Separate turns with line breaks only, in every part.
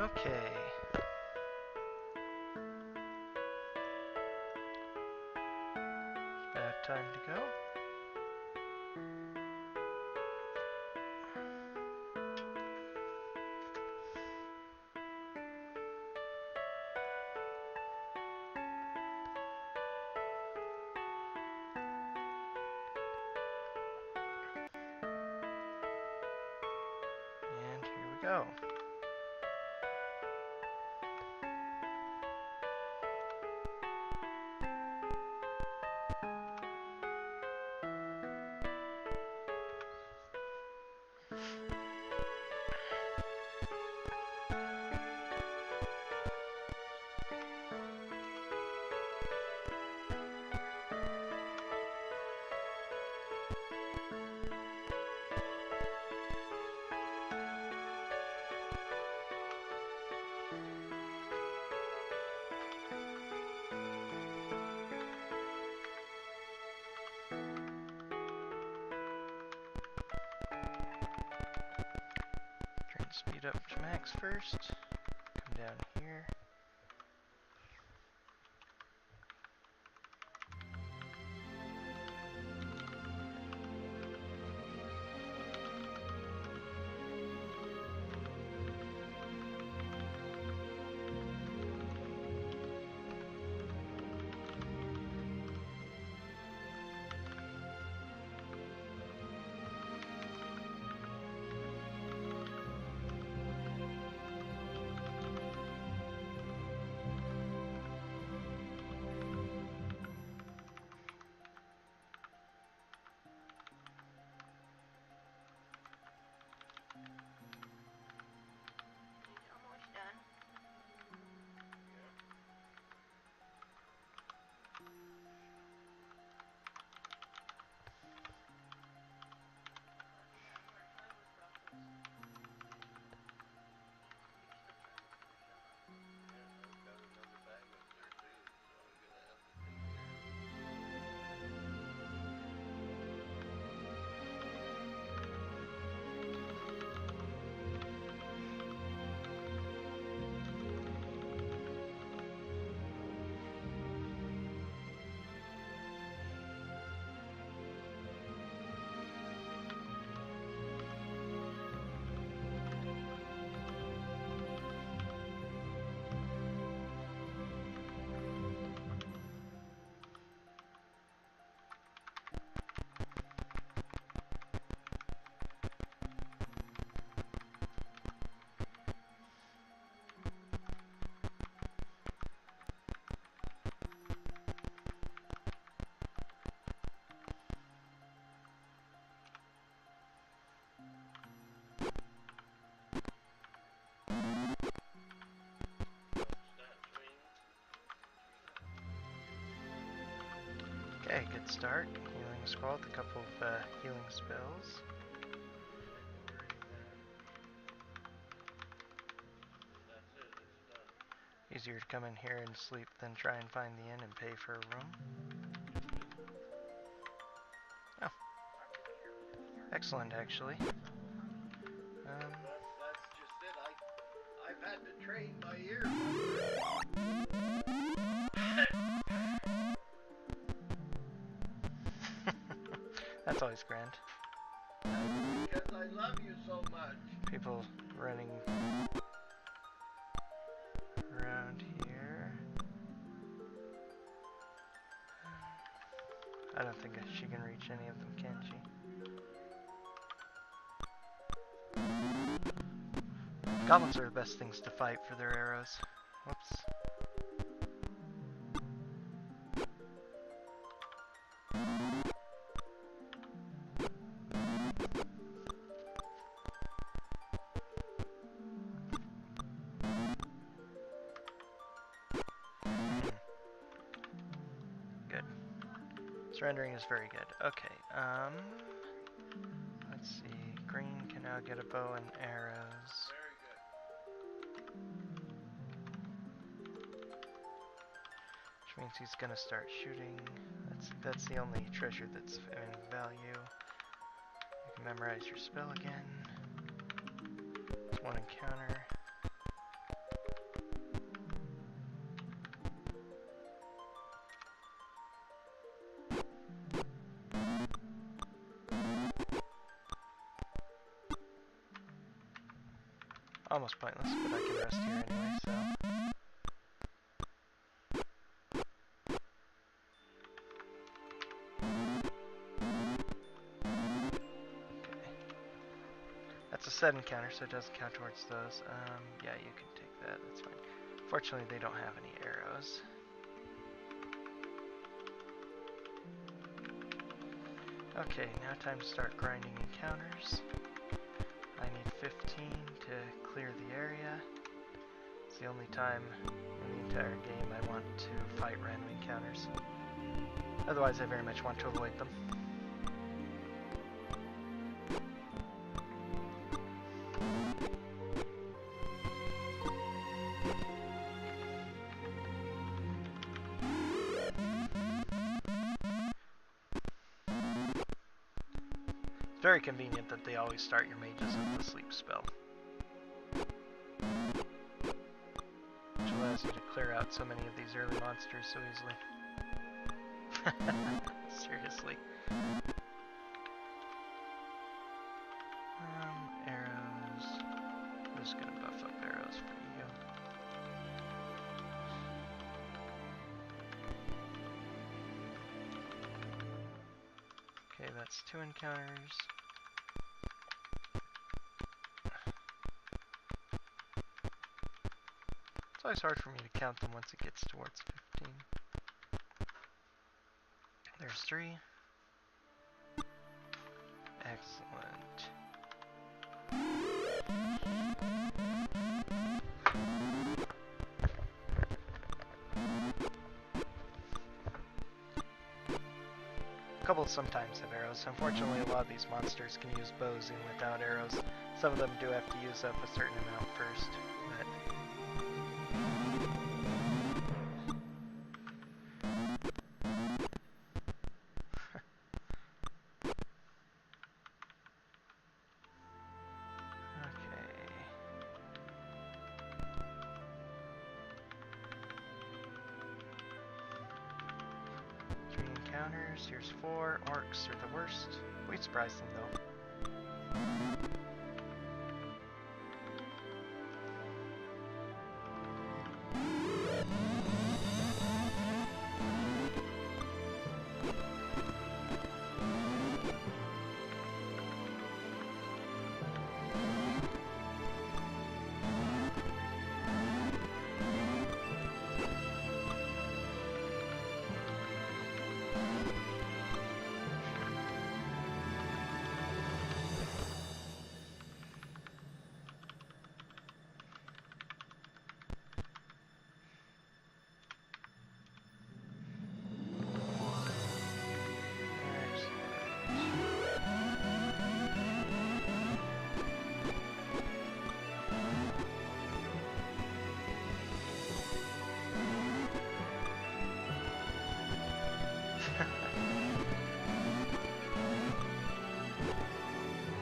Okay. About time to go. And here we go. Try and speed up to max first. Come down here. Okay, good start. Healing scroll with a couple of healing spells. Easier to come in here and sleep than try and find the inn and pay for a room. Oh. Excellent, actually.
That's just it. I've had to train my ear.
That's always grand.
Because I love you so much.
People running around here. I don't think she can reach any of them, can she? Goblins are the best things to fight for their arrows. Whoops. Good. Surrendering is very good. Okay, let's see. Green can now get a bow and arrows. Which means he's gonna start shooting. That's the only treasure that's in value. You can memorize your spell again. It's one encounter. almost pointless, but I can rest here anyway, so. Okay. That's a set encounter, so it doesn't count towards those. Yeah, you can take that, that's fine. Fortunately, they don't have any arrows. Okay, now time to start grinding encounters. I need 15 to clear the area. It's the only time in the entire game I want to fight random encounters. Otherwise, I very much want to avoid them. It's very convenient that they always start your mages with the sleep spell, which allows you to clear out so many of these early monsters so easily. Seriously. Arrows. I'm just gonna buff up arrows for you. Okay, that's 2 encounters. It's always hard for me to count them once it gets towards 15. There's 3. Excellent. A couple sometimes have arrows. Unfortunately, a lot of these monsters can use bows in without arrows. Some of them do have to use up a certain amount first, but here's 4. Orcs are the worst. We surprised them though.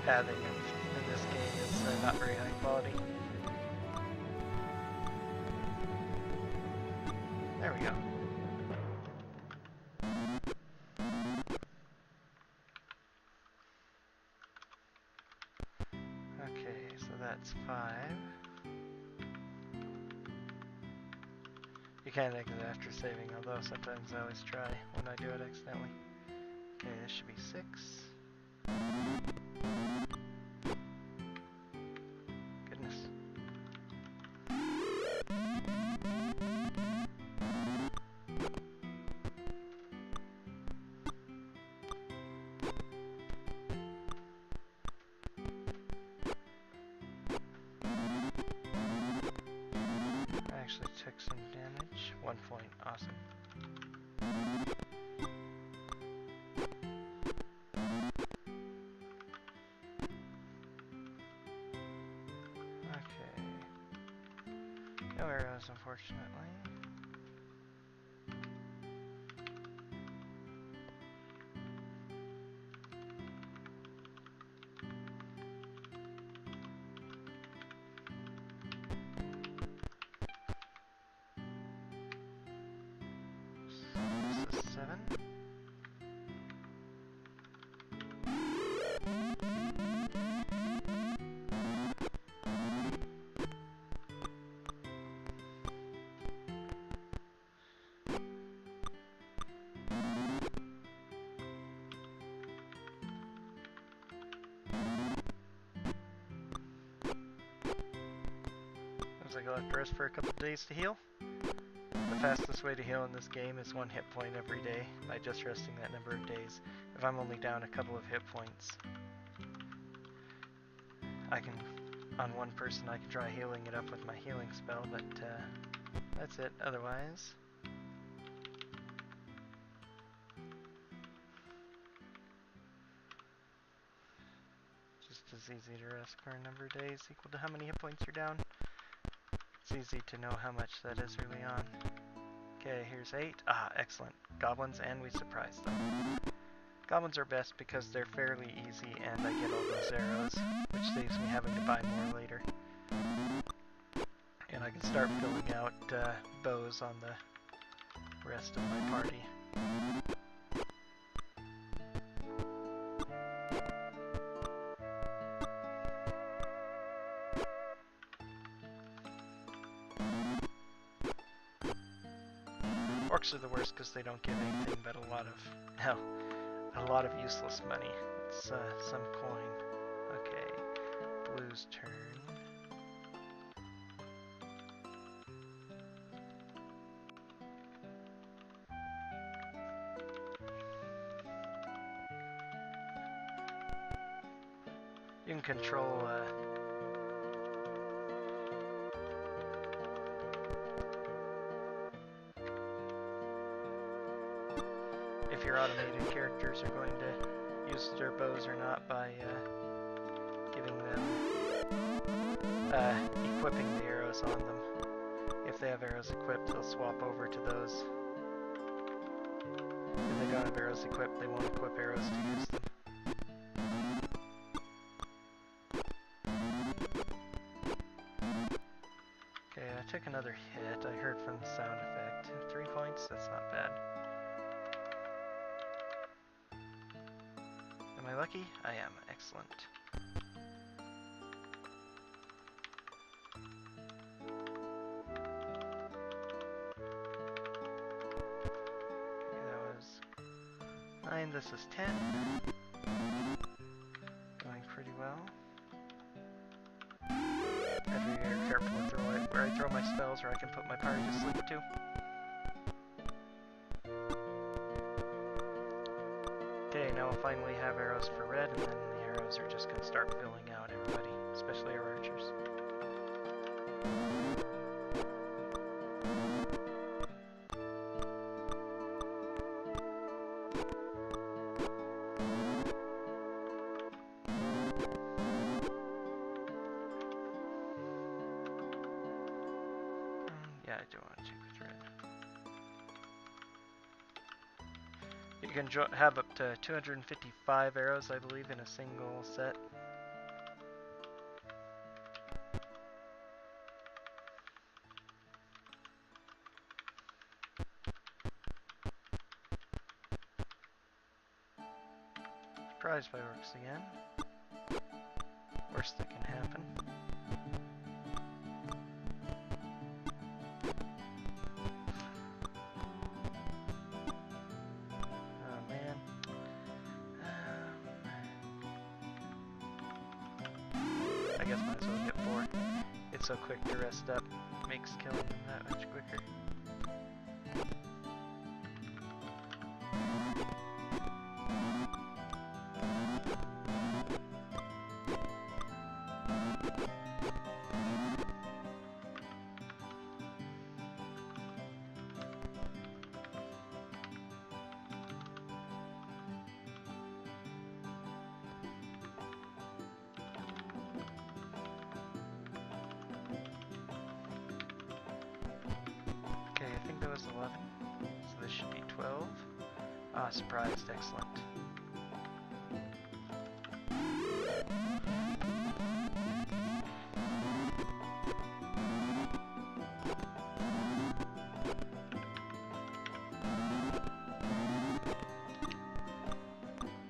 Pathing in this game is not very high quality. There we go. Okay, so that's 5. You can't exit after saving, although sometimes I always try when I do it accidentally. Okay, this should be 6. Goodness. I actually took some damage. 1 point. Awesome. Okay. No arrows, unfortunately. This is 7. because I got to rest for a couple of days to heal. The fastest way to heal in this game is 1 hit point every day by just resting that number of days. If I'm only down a couple of hit points, I can, on one person, I can try healing it up with my healing spell, but that's it. Otherwise, just as easy to rest for a number of days equal to how many hit points you're down. It's easy to know how much that is early on. Okay, here's 8. Ah, excellent. Goblins, and we surprised them. Goblins are best because they're fairly easy and I get all those arrows, which saves me having to buy more later. And I can start filling out bows on the rest of my party. Orcs are the worst because they don't give anything but a lot of useless money. It's some coin. Okay, blue's turn. You can control if your automated characters are going to use their bows or not by giving them equipping the arrows on them. If they have arrows equipped, they'll swap over to those. If they don't have arrows equipped, they won't equip arrows to use them. Okay, I took another hit. I heard from the sound effect. 3 points? That's not bad. Am I lucky? I am. Excellent. Okay, that was 9. This is 10. Going pretty well. I have to be very careful with where I throw my spells, or I can put my party to sleep too. Okay, now we'll finally have arrows for red, and then the arrows are just going to start filling out everybody, especially our archers. Yeah, I do want to check with red. You can have up to 255 arrows, I believe, in a single set. Surprised by orcs again. Worst that can happen. I guess might as well get 4. It's so quick to rest up, makes killing them that much quicker. That was 11, so this should be 12. Ah, surprised, excellent.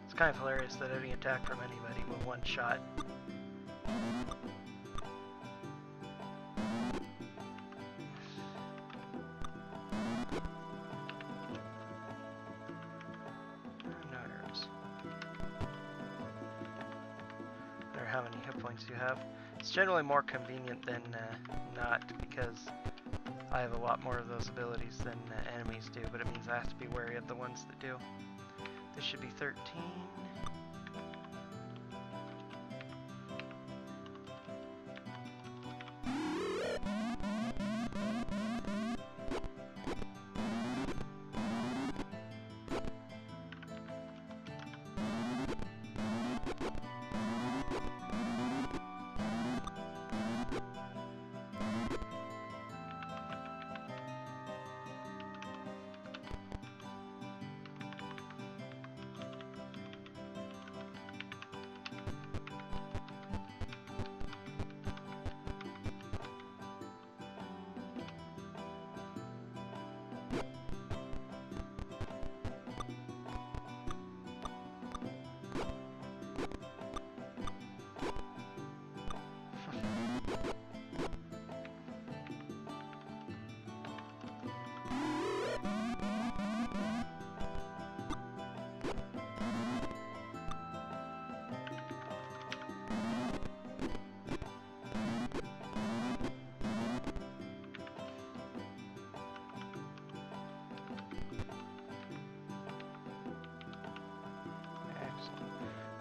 It's kind of hilarious that any attack from anybody will one-shot. How many hit points you have. It's generally more convenient than not, because I have a lot more of those abilities than enemies do, but it means I have to be wary of the ones that do. This should be 13.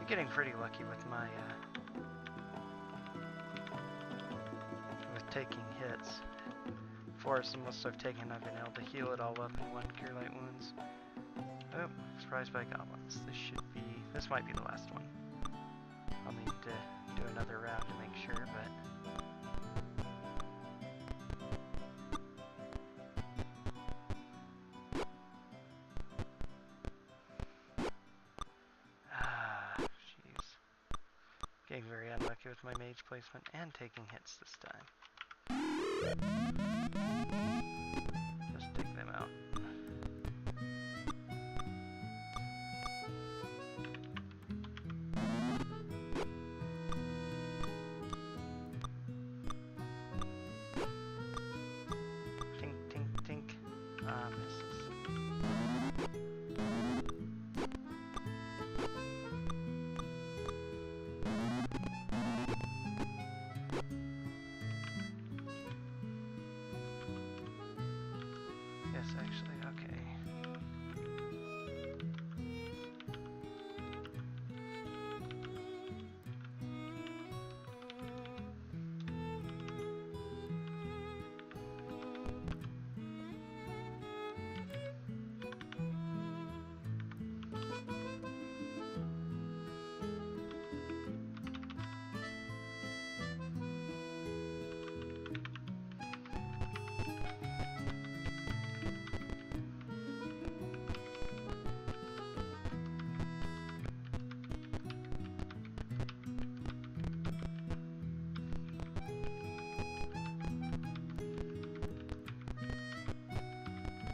Getting pretty lucky with my with taking hits. Forest, the most I've taken, I've been able to heal it all up in 1 cure light wounds. Oh, surprised by goblins. This might be the last one. I'll need to do another round to make sure, but getting very unlucky with my mage placement and taking hits this time. Just dig them out. Tink, tink, tink. Ah, misses. Actually, okay.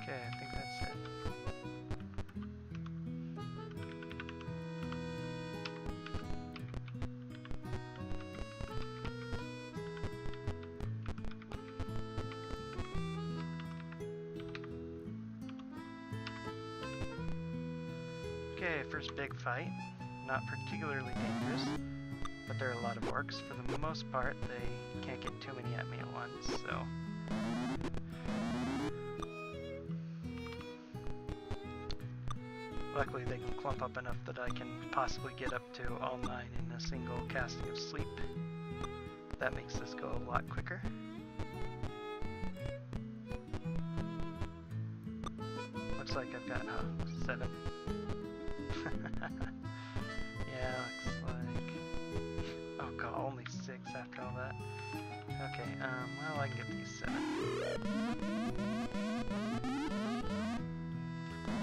Okay, I think that's it. Okay, first big fight. Not particularly dangerous, but there are a lot of orcs. For the most part, they can't get too many at me at once, so... Luckily they can clump up enough that I can possibly get up to all 9 in a single casting of sleep. That makes this go a lot quicker. Looks like I've got 7. Yeah, looks like... Oh god, only 6 after all that. Okay, well I can get these 7.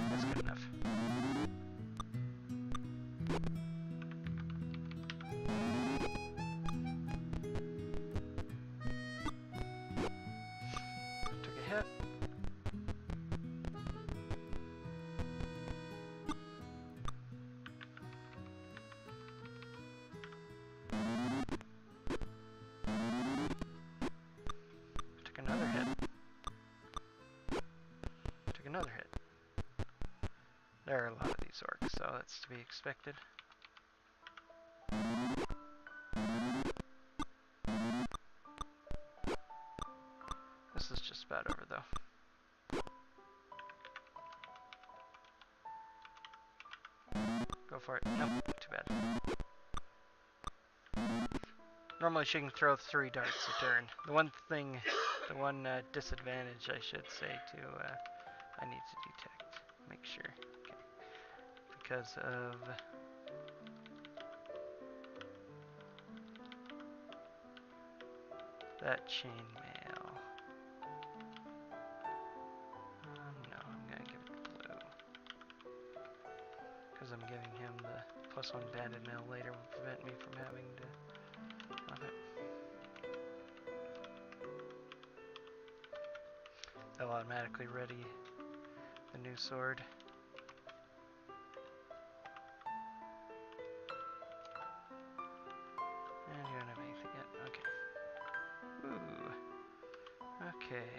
That's good enough. Took a hit. Took another hit. Took another hit. There are a lot of these orcs, so that's to be expected. about over though. Go for it. Nope, too bad. Normally she can throw 3 darts a turn. The one disadvantage I should say I need to detect. Make sure. Okay. Because of that chainmail. No, I'm gonna give it blue. Because I'm giving him the +1 banded mail later will prevent me from having to have it. They'll automatically ready the new sword. And you don't have anything yet. Okay. Ooh. Okay.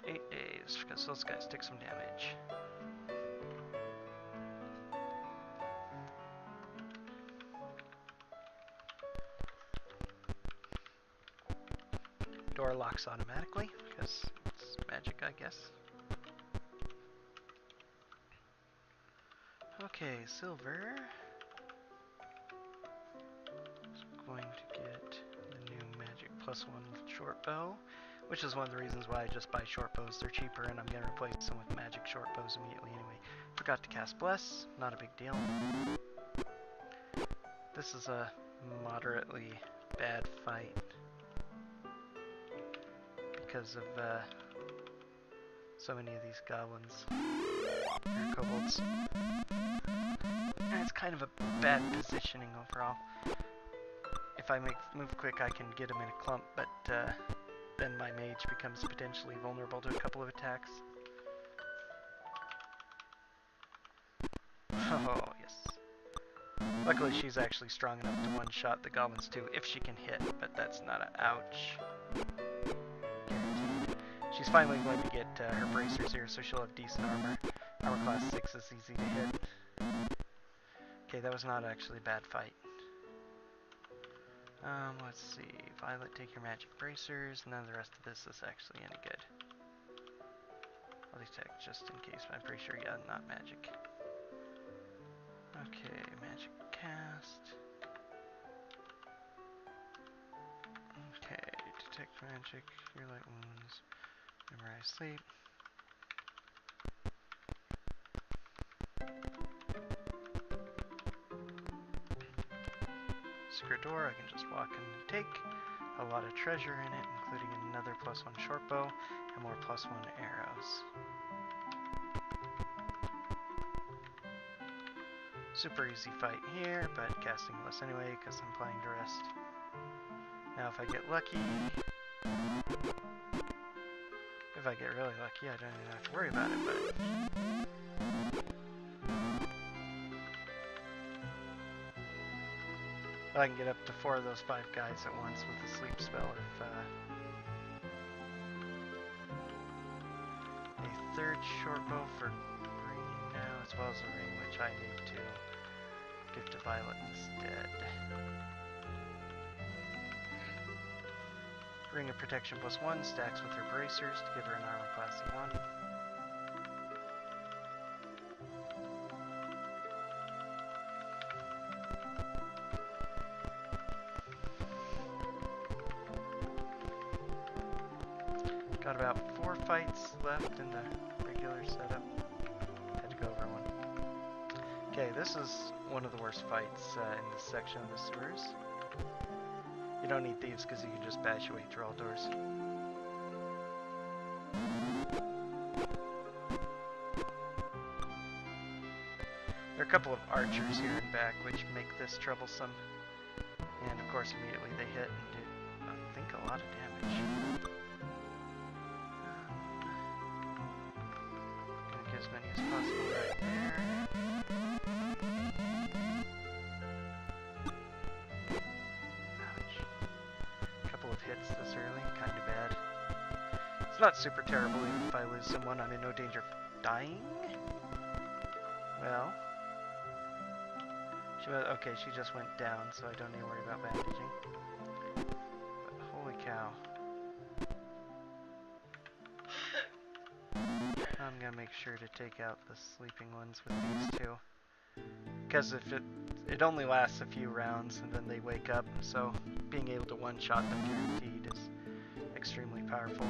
Eight days, because those guys take some damage. Door locks automatically, because it's magic, I guess. Okay, silver. I'm going to get the new magic +1 short bow, which is one of the reasons why I just buy short bows. They're cheaper, and I'm going to replace them with magic short bows immediately anyway. Forgot to cast Bless, not a big deal. This is a moderately bad fight because of so many of these goblins or kobolds. And it's kind of a bad positioning overall. If I move quick, I can get him in a clump, but then my mage becomes potentially vulnerable to a couple of attacks. Oh, yes. Luckily, she's actually strong enough to one-shot the goblins too, if she can hit, but that's not an ouch. Guaranteed. She's finally going to get her bracers here, so she'll have decent armor. Armor class 6 is easy to hit. Okay, that was not actually a bad fight. Let's see. Violet, take your magic bracers. None of the rest of this is actually any good. I'll detect just in case, but I'm pretty sure, yeah, not magic. Okay, magic cast. Okay, detect magic, cure light wounds, memorize sleep. Secret door, I can just walk in and take. A lot of treasure in it, including another +1 short bow and more +1 arrows. Super easy fight here, but casting less anyway because I'm planning to rest. Now if I get lucky, if I get really lucky, I don't even have to worry about it, but I can get up to 4 of those 5 guys at once with a sleep spell if a 3rd short bow for green now, as well as a ring which I need to give to Violet instead. Ring of Protection +1 stacks with her bracers to give her an armor class of 1. Got about 4 fights left in the regular setup. Had to go over one. Okay, this is one of the worst fights in this section of the sewers. You don't need thieves because you can just bash your way through all doors. There are a couple of archers here and back which make this troublesome. And of course immediately they hit and do, I think, a lot of damage. Gonna get as many as possible right there. Hits this early, kind of bad. It's not super terrible, even if I lose someone, I'm in no danger of dying. Well, Okay, she just went down, so I don't need to worry about bandaging. But holy cow. I'm gonna make sure to take out the sleeping ones with these two. Because if it only lasts a few rounds and then they wake up, so being able to one-shot them guaranteed is extremely powerful.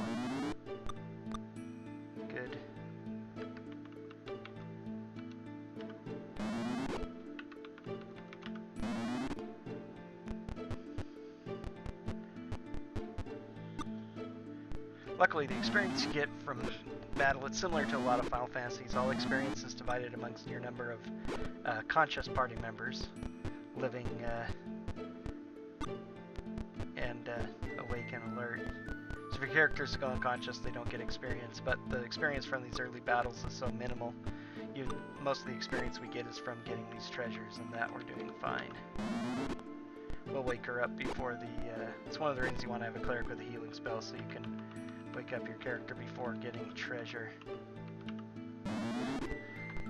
Good. Luckily, the experience you get from battle, it's similar to a lot of Final Fantasies. All experience is divided amongst your number of conscious party members, living and awake and alert. So if your characters go unconscious, they don't get experience, but the experience from these early battles is so minimal. Most of the experience we get is from getting these treasures, and that we're doing fine. We'll wake her up before the... it's one of the reasons you want to have a cleric with a healing spell, so you can wake up your character before getting treasure.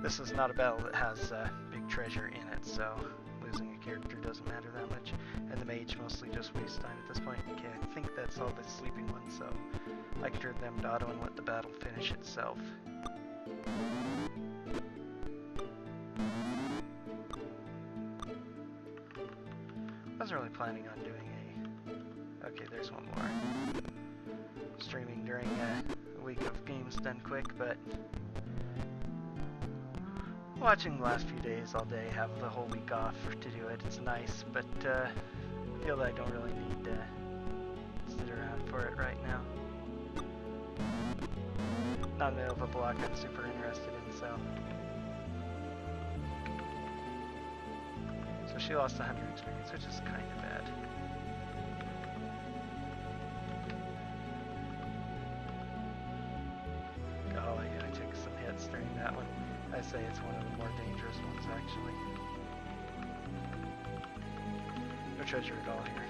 This is not a battle that has big treasure in it, so losing a character doesn't matter that much. And the mage mostly just wastes time at this point. Okay, I think that's all the sleeping ones, so I can turn them to auto and let the battle finish itself. I wasn't really planning on doing a... Okay, there's one more. Streaming during a week of games done quick, but watching the last few days all day, have the whole week off to do it, it's nice, but I feel that I don't really need to sit around for it right now. Not in the middle of a block I'm super interested in, so... So she lost 100 experience, which is kind of bad. Oh yeah, I took some hits during that one. I say it's one of the more dangerous ones, actually. No treasure at all here.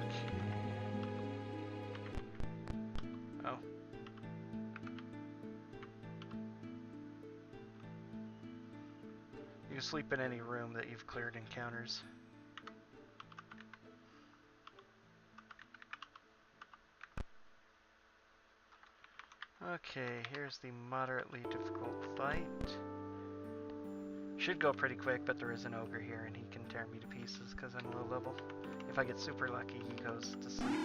Okay. Oh. You can sleep in any room that you've cleared encounters. Okay, here's the moderately difficult fight. Should go pretty quick, but there is an ogre here and he can tear me to pieces because I'm low level. If I get super lucky, he goes to sleep.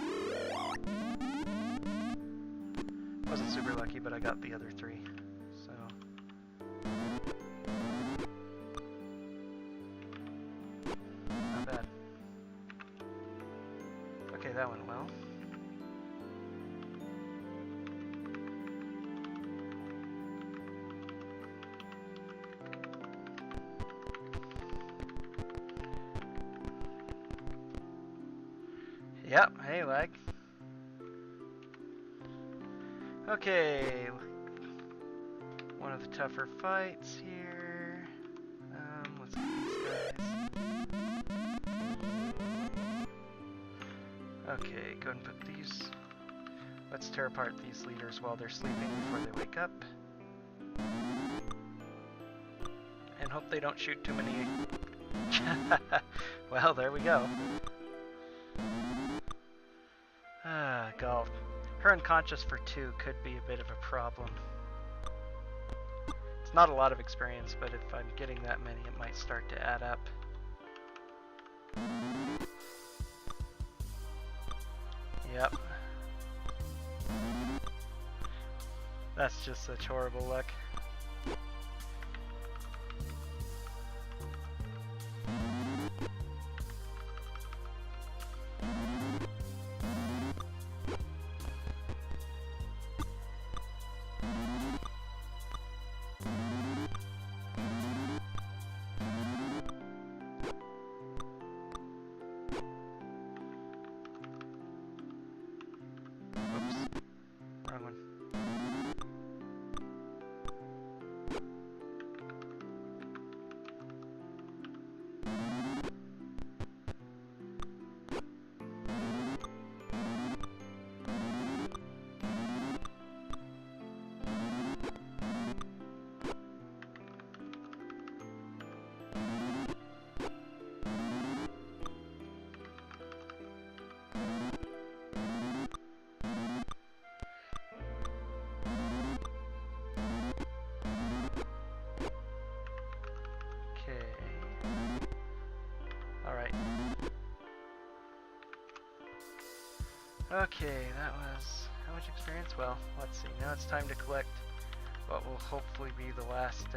Wasn't super lucky, but I got the other three, so... Not bad. Okay, that went well. Yep, hey lag. Okay, one of the tougher fights here. Let's get these guys. Okay, go ahead and put these. Let's tear apart these leaders while they're sleeping before they wake up. And hope they don't shoot too many. Well, there we go. God. Her unconscious for 2 could be a bit of a problem. It's not a lot of experience, but if I'm getting that many, it might start to add up. Yep. That's just such horrible luck. Okay. Alright. Okay, that was how much experience? Well, let's see. Now it's time to collect what will hopefully be the last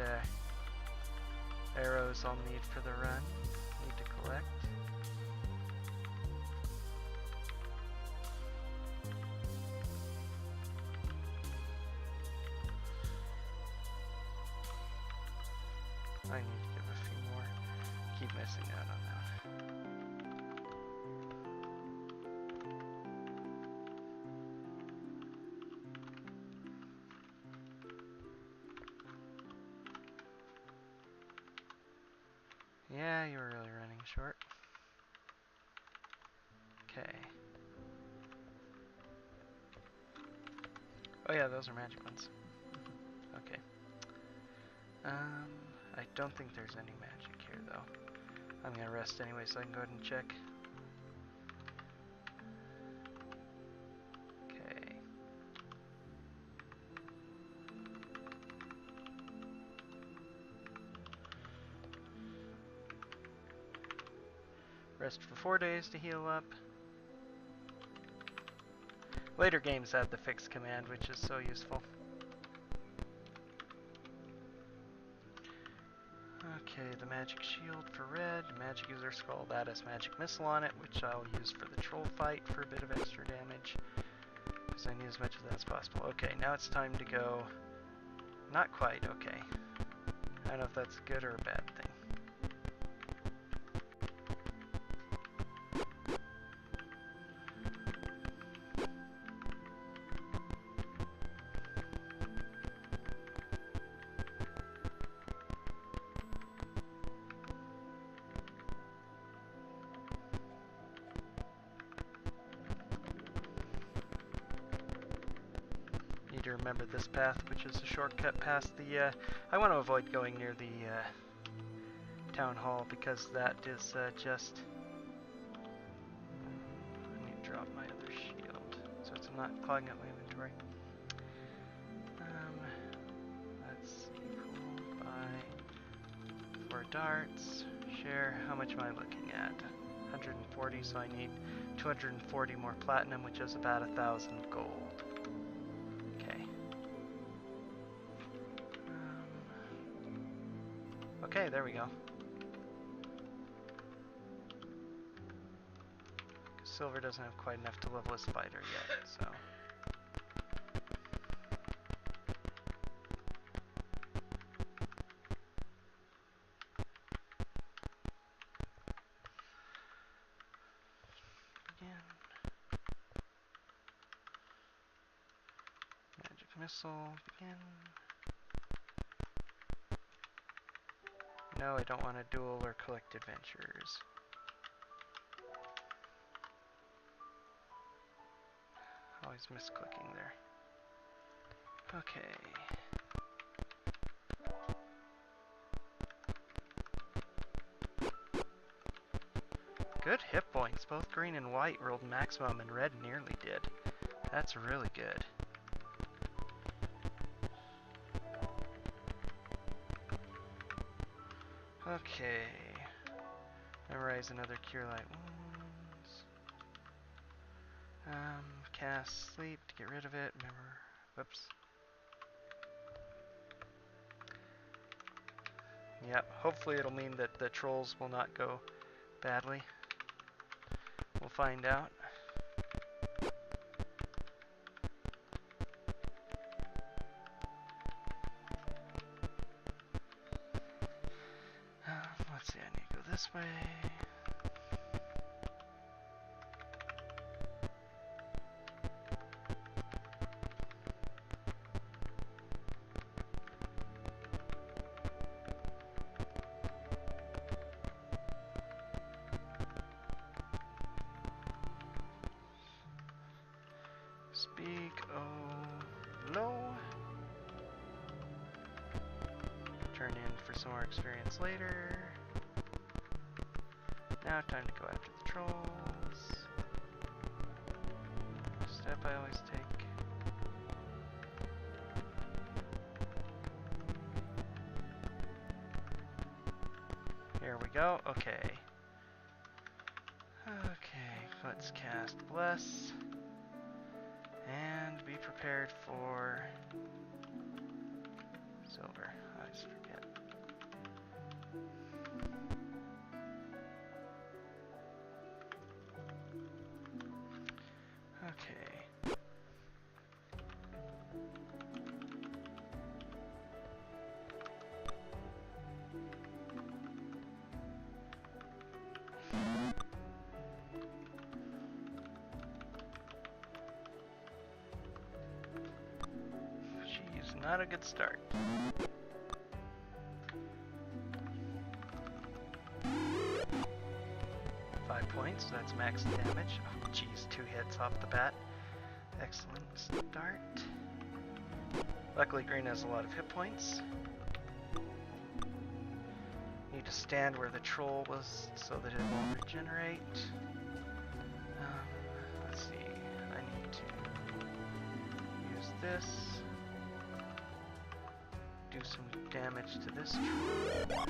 arrows I'll need for the run. Need to collect. I need to give a few more. Keep missing out on that. Yeah, you were really running short. Okay. Oh yeah, those are magic ones. Okay. I don't think there's any magic here though. I'm gonna rest anyway so I can go ahead and check. Okay. Rest for 4 days to heal up. Later games add the fix command, which is so useful. Okay, the magic shield for red. Magic user skull, that has magic missile on it, which I'll use for the troll fight for a bit of extra damage. Because I need as much of that as possible. Okay, now it's time to go. Not quite, okay. I don't know if that's a good or a bad thing. Need to remember this path, which is a shortcut past the, I want to avoid going near the, town hall, because that is, just... I need to drop my other shield, so it's not clogging up my inventory. Let's see, cool, buy 4 darts, share, how much am I looking at? 140, so I need 240 more platinum, which is about 1,000 gold. Okay, there we go. Silver doesn't have quite enough to level a spider yet, so... Begin. Magic missile, begin. No, I don't want to duel or collect adventures. Always misclicking there. Okay. Good hit points. Both green and white rolled maximum and red nearly did. That's really good. Okay. Memorize another cure light wounds. Cast sleep to get rid of it. Whoops. Yep, hopefully it'll mean that the trolls will not go badly. We'll find out. Let's see, I need to go this way. Speak oh low. Turn in for some more experience later. Now time to go after the trolls. Step I always take. There we go. Okay. Okay, let's cast Bless. And be prepared for silver. I always forget. Okay. Jeez, not a good start. Points, so that's max damage. Oh, geez, 2 hits off the bat. Excellent start. Luckily, green has a lot of hit points. Need to stand where the troll was so that it won't regenerate. Let's see. I need to use this. Do some damage to this troll.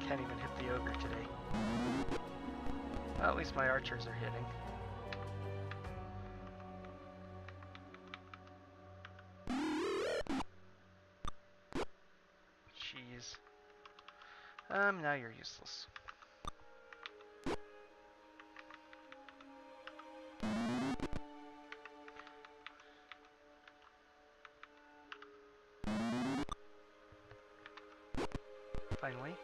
Can't even hit the ogre today. Well, at least my archers are hitting. Jeez. Now you're useless. Finally.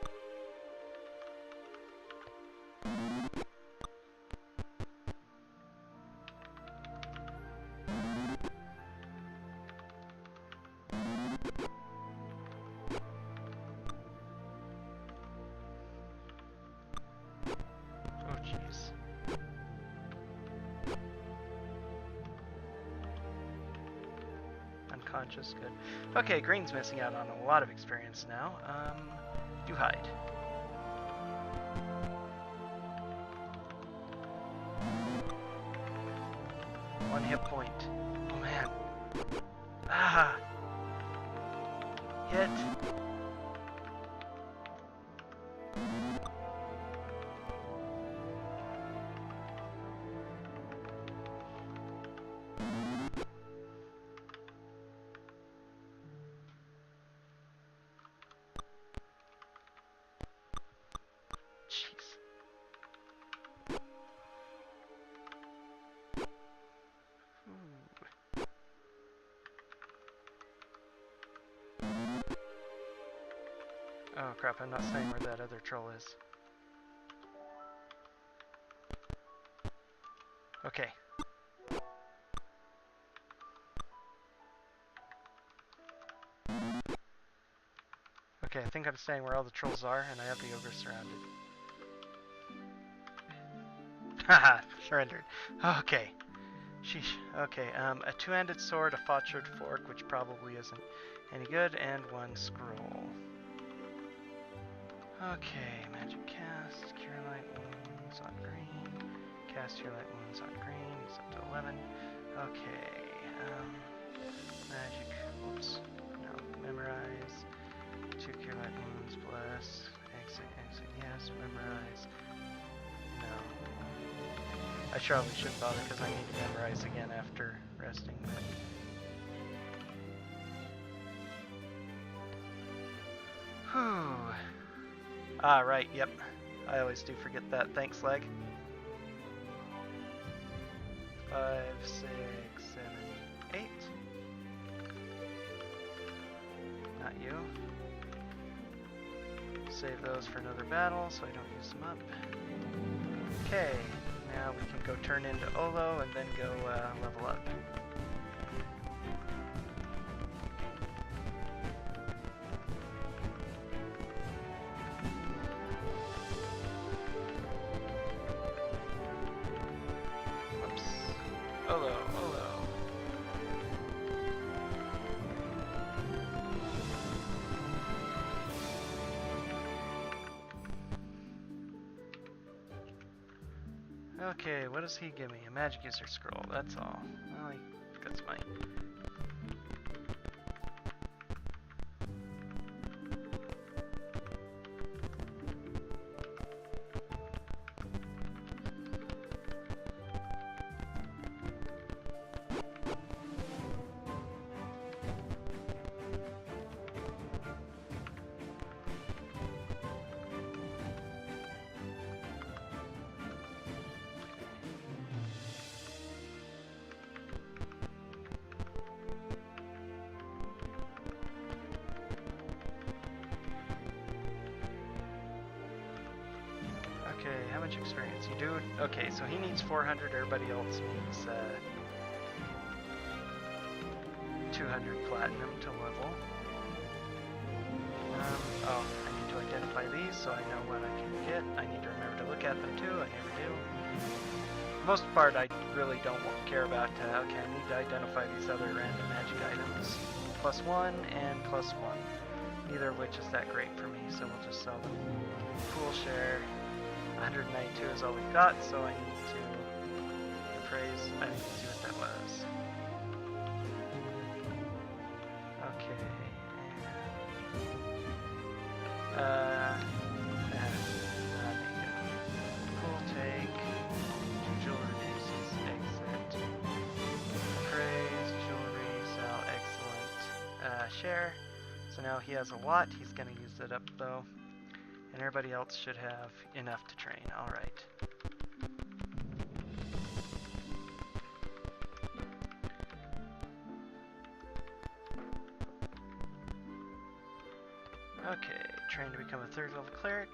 Unconscious, good. Okay, green's missing out on a lot of experience now. You hide. One hit point. Oh man. Ah! Hit. Oh crap, I'm not saying where that other troll is. Okay. Okay, I think I'm staying where all the trolls are, and I have the ogre surrounded. Haha, surrendered. Okay. Sheesh. Okay, a two-handed sword, a fauchered fork, which probably isn't any good, and one scroll. Okay, magic cast, cure light wounds on green. Cast cure light wounds on green, it's up to 11. Okay, magic, whoops, no, memorize. 2 cure light wounds, bless. Exit, yes, memorize. No. I probably shouldn't bother because I need to memorize again after resting. Whew. Ah, right, yep. I always do forget that. Thanks, leg. 5, 6, 7, 8. Not you. Save those for another battle so I don't use them up. Okay, now we can go turn into Olo and then go level up. Okay, what does he give me? A magic user scroll, that's all. Well, that's fine. Okay, how much experience? You do? Okay, so he needs 400, everybody else needs 200 platinum to level. Oh, I need to identify these so I know what I can get. I need to remember to look at them too, I never do. For the most part, I really don't care about, okay, I need to identify these other random magic items. +1 and +1. Neither of which is that great for me, so we'll just sell them. Pool share. 192 is all we've got, so I need to appraise. I need to see what that was. Okay. Pool take. Do jewelry pieces. Exit. Appraise. Jewelry. Sell. Excellent. Share. So now he has a lot. He's going to use it up though. And everybody else should have enough to train. Alright. Okay, train to become a 3rd level cleric.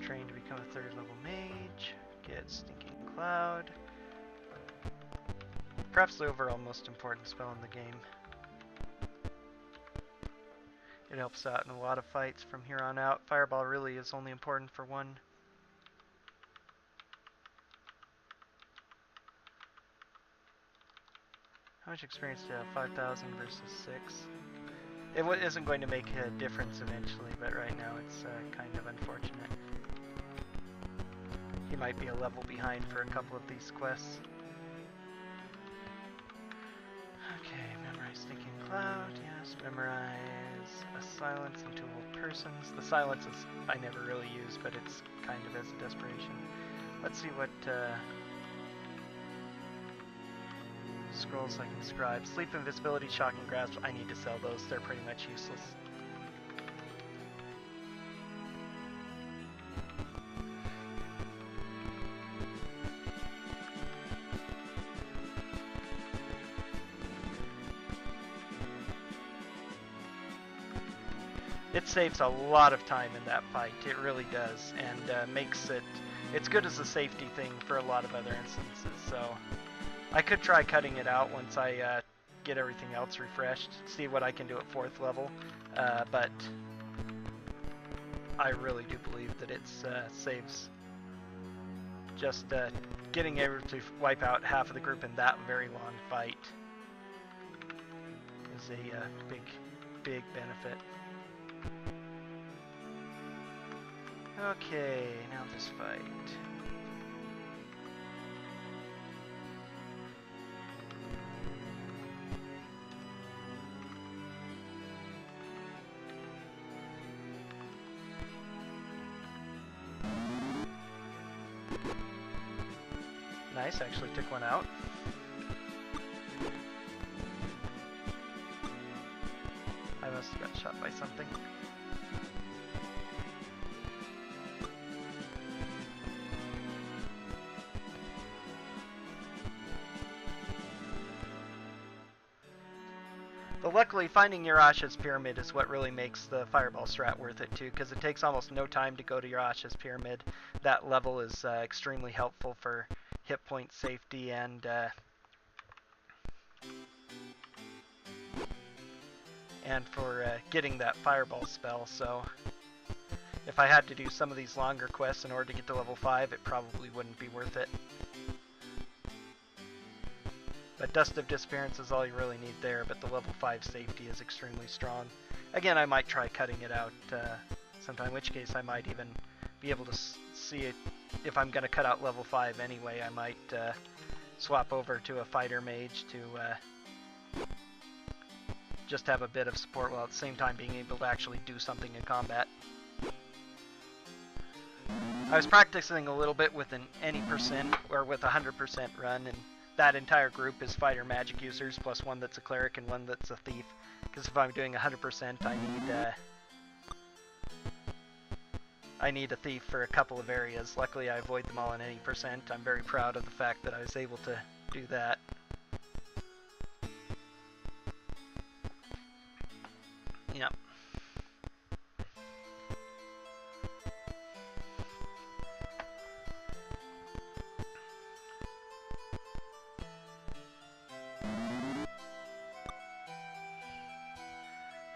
Train to become a 3rd level mage. Get Stinking Cloud. Perhaps the overall most important spell in the game. It helps out in a lot of fights from here on out. Fireball really is only important for one. How much experience do you have? 5,000 versus 6. It isn't going to make a difference eventually, but right now it's kind of unfortunate. He might be a level behind for a couple of these quests. Okay, memorize Stinking Cloud, yes. Memorize a silence and two old persons. The silence is I never really use, but it's kind of as a desperation. Let's see what scrolls I can scribe. Sleep, invisibility, shock, and grasp. I need to sell those. They're pretty much useless. It saves a lot of time in that fight, it really does, and makes it, it's good as a safety thing for a lot of other instances, so I could try cutting it out once I get everything else refreshed, see what I can do at 4th level, but I really do believe that it saves just getting able to wipe out half of the group in that very long fight is a big benefit. Okay, now this fight. Nice, actually took one out. I must have got shot by something. But luckily, finding Yarash's pyramid is what really makes the fireball strat worth it too, because it takes almost no time to go to Yarash's pyramid. That level is extremely helpful for hit point safety and for getting that fireball spell. So if I had to do some of these longer quests in order to get to level 5, it probably wouldn't be worth it. But Dust of Disappearance is all you really need there, but the level 5 safety is extremely strong. Again, I might try cutting it out sometime, in which case I might even be able to see it if I'm going to cut out level 5 anyway, I might swap over to a fighter mage to just have a bit of support while at the same time being able to actually do something in combat. I was practicing a little bit with an any percent or with a 100% run, and that entire group is fighter magic users plus one that's a cleric and one that's a thief. Because if I'm doing 100%, I need a thief for a couple of areas. Luckily, I avoid them all in any percent. I'm very proud of the fact that I was able to do that. Yep.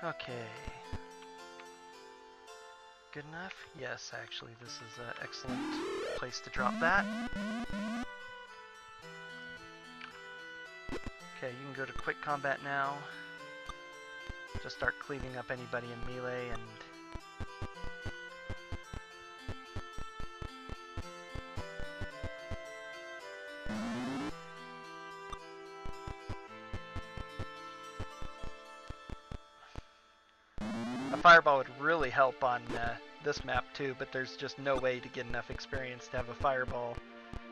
Okay. Good enough? Yes, actually, this is an excellent place to drop that. Okay, you can go to quick combat now. Just start cleaving up anybody in melee and a fireball would really help on this map too, but there's just no way to get enough experience to have a fireball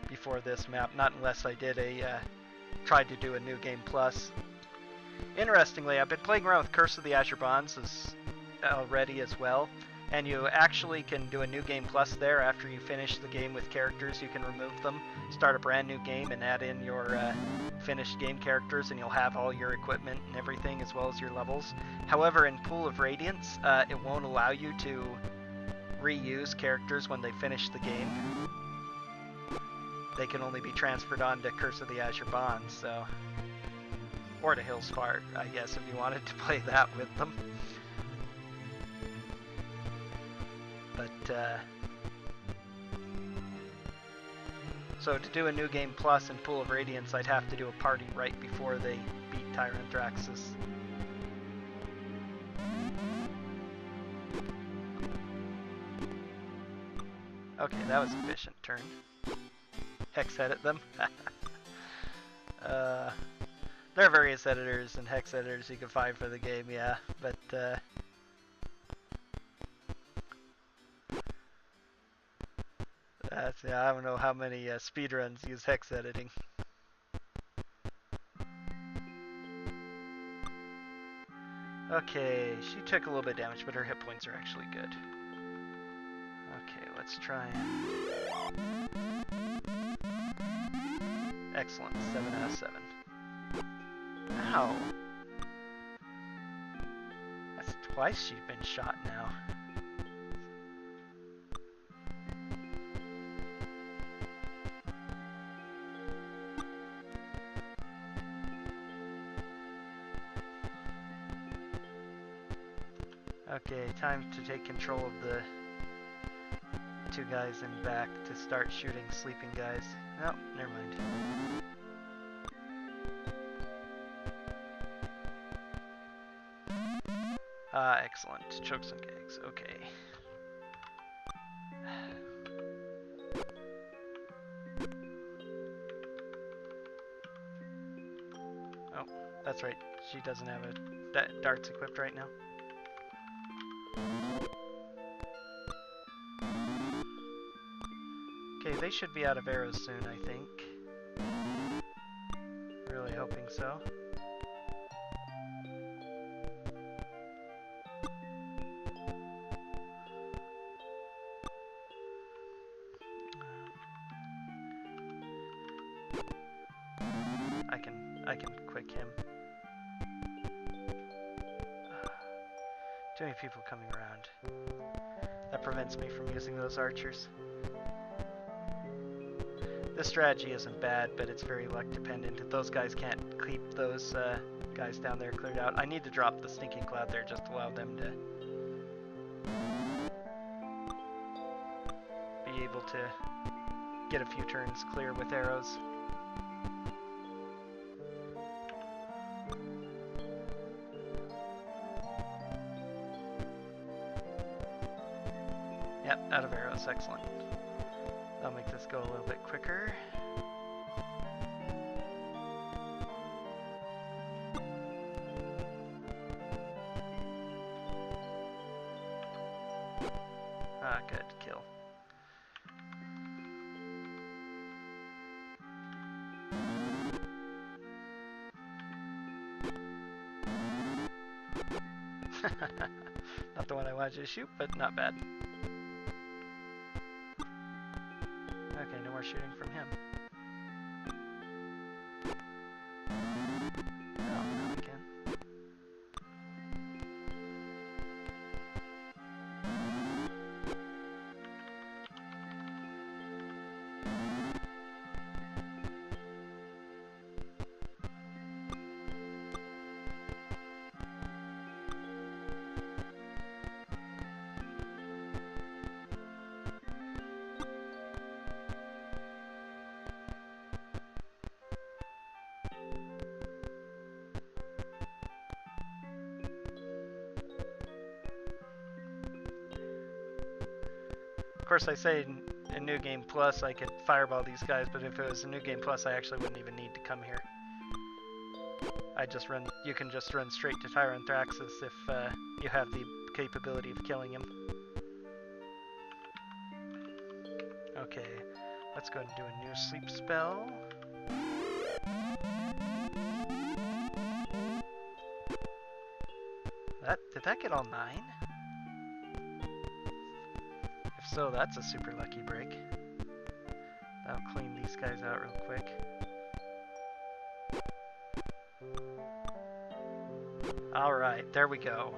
before this map, not unless I did tried to do a new game plus. Interestingly, I've been playing around with Curse of the Azure Bonds already as well, and you actually can do a new game plus there after you finish the game with characters. You can remove them, start a brand new game, and add in your finished game characters, and you'll have all your equipment and everything as well as your levels. However, in Pool of Radiance, it won't allow you to reuse characters when they finish the game. They can only be transferred on to Curse of the Azure Bonds, so... or to Hillspart, I guess, if you wanted to play that with them. But, so to do a new game plus in Pool of Radiance, I'd have to do a party right before they beat Tyranthraxus. Okay, that was an efficient turn. Hex edit them. There are various editors and hex editors you can find for the game, yeah, but yeah, I don't know how many speedruns use hex editing. Okay, she took a little bit of damage, but her hit points are actually good. Okay, let's try and... Excellent, 7 out of 7. Ow! That's twice she's been shot now. Okay, time to take control of the two guys in back to start shooting sleeping guys. No, never mind. Excellent. Chokes and gags. Okay. Oh, that's right. She doesn't have a darts equipped right now. Okay, they should be out of arrows soon, I think. Really hoping so. I can quick him. Too many people coming around. That prevents me from using those archers. This strategy isn't bad, but it's very luck dependent. If those guys can't keep those guys down there cleared out, I need to drop the stinking cloud there just to allow them to be able to get a few turns clear with arrows. Yep, out of arrows, excellent. I'll make this go a little bit quicker. Ah, good, kill. Not the one I wanted you to shoot, but not bad. Okay, no more shooting from him. Oh, now we can. Of course, I say in New Game Plus I could fireball these guys, but if it was a New Game Plus, I actually wouldn't even need to come here. I just run. You can just run straight to Tyranthraxus if you have the capability of killing him. Okay, let's go and do a new sleep spell. Did that get all 9? If so, that's a super lucky break. That'll clean these guys out real quick. Alright, there we go.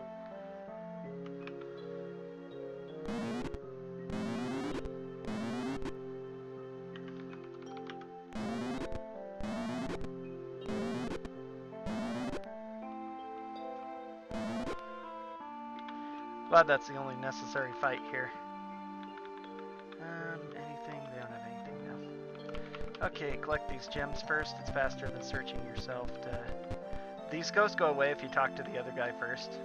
Glad that's the only necessary fight here. Anything? They don't have anything now. Okay, collect these gems first. It's faster than searching yourself to... These ghosts go away if you talk to the other guy first.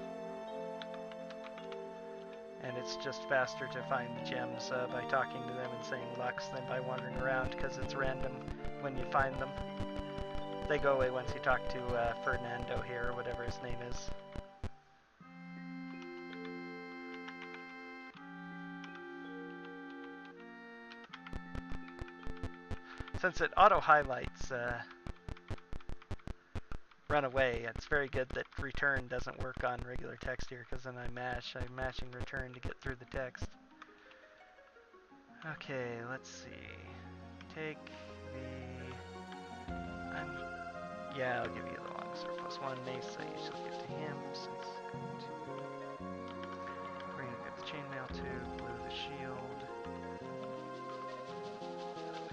And it's just faster to find the gems by talking to them and saying Lux than by wandering around, because it's random when you find them. They go away once you talk to Fernando here, or whatever his name is. Since it auto-highlights run away, it's very good that return doesn't work on regular text here, because then I'm mashing return to get through the text. Okay, let's see. Take the... yeah, I'll give you the long sword +1 mace I usually give to him, since we're going to get the chainmail to blue the shield.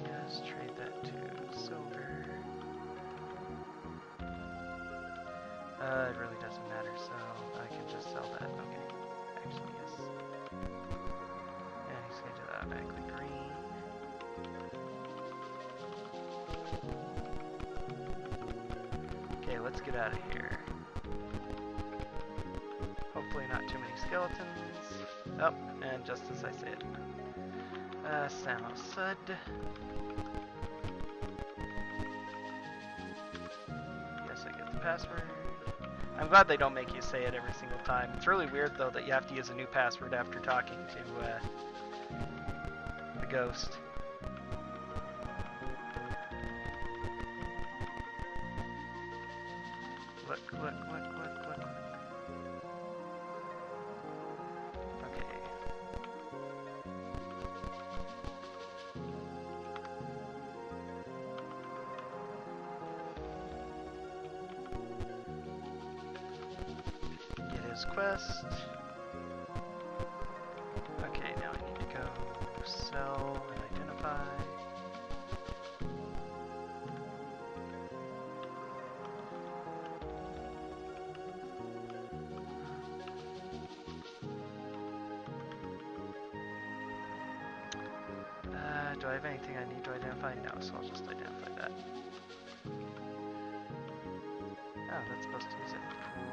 Yes, trade that to silver. It really doesn't matter, so I can just sell that. Okay. Actually, yes. And he's going to do that automatically green. Okay, let's get out of here. Hopefully not too many skeletons. Oh, and just as I said. Samo Sud. Yes, I get the password. I'm glad they don't make you say it every single time. It's really weird, though, that you have to use a new password after talking to the ghost. Look. Okay. Quest. Okay, now I need to go sell and identify. Do I have anything I need to identify? No, so I'll just identify that. Oh, that's supposed to use it. Cool.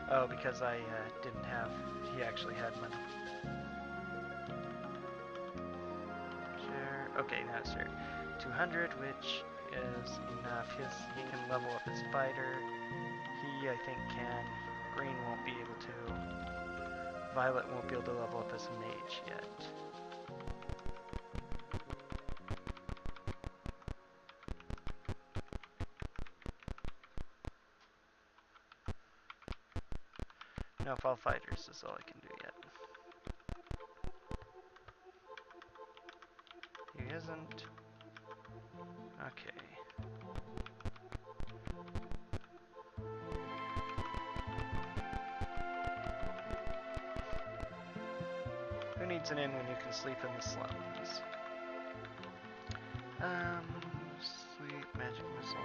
Oh, because I didn't have... He actually had money. Okay, now it's here. 200, which is enough. He can level up his fighter. He, I think, can. Green won't be able to. Violet won't be able to level up as a mage yet. Nope, all fighters is all I can do yet. He isn't. Okay. Who needs an inn when you can sleep in the slums? Sleep, magic missile.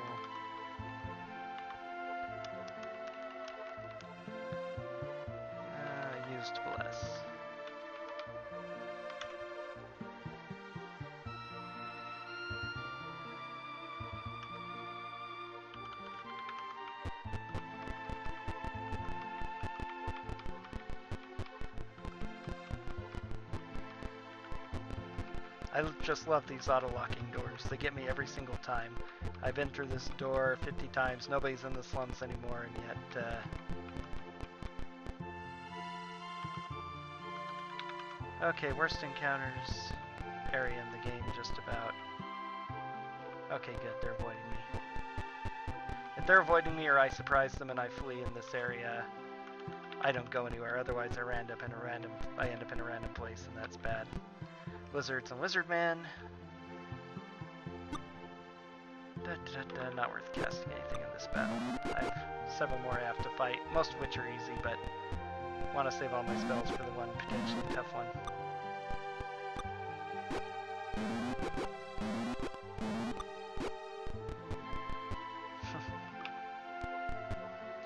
Used bless. I just love these auto-locking doors. They get me every single time. I've entered this door 50 times. Nobody's in the slums anymore, and yet, okay, worst encounters area in the game, just about. Okay, good, they're avoiding me. If they're avoiding me or I surprise them and I flee in this area, I don't go anywhere. Otherwise, I end up in a random place, and that's bad. Lizards and Lizardman. Not worth casting anything in this battle. I have several more I have to fight, most of which are easy, but want to save all my spells for the one potentially tough one.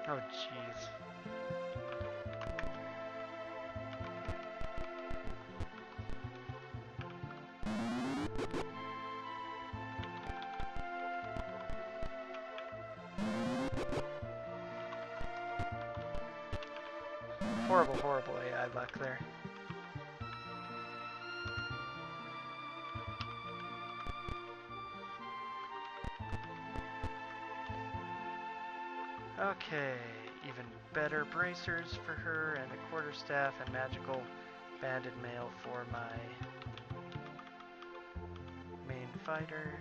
Oh, jeez. Horrible, horrible AI luck there. Okay, even better bracers for her, and a quarterstaff and magical banded mail for my main fighter.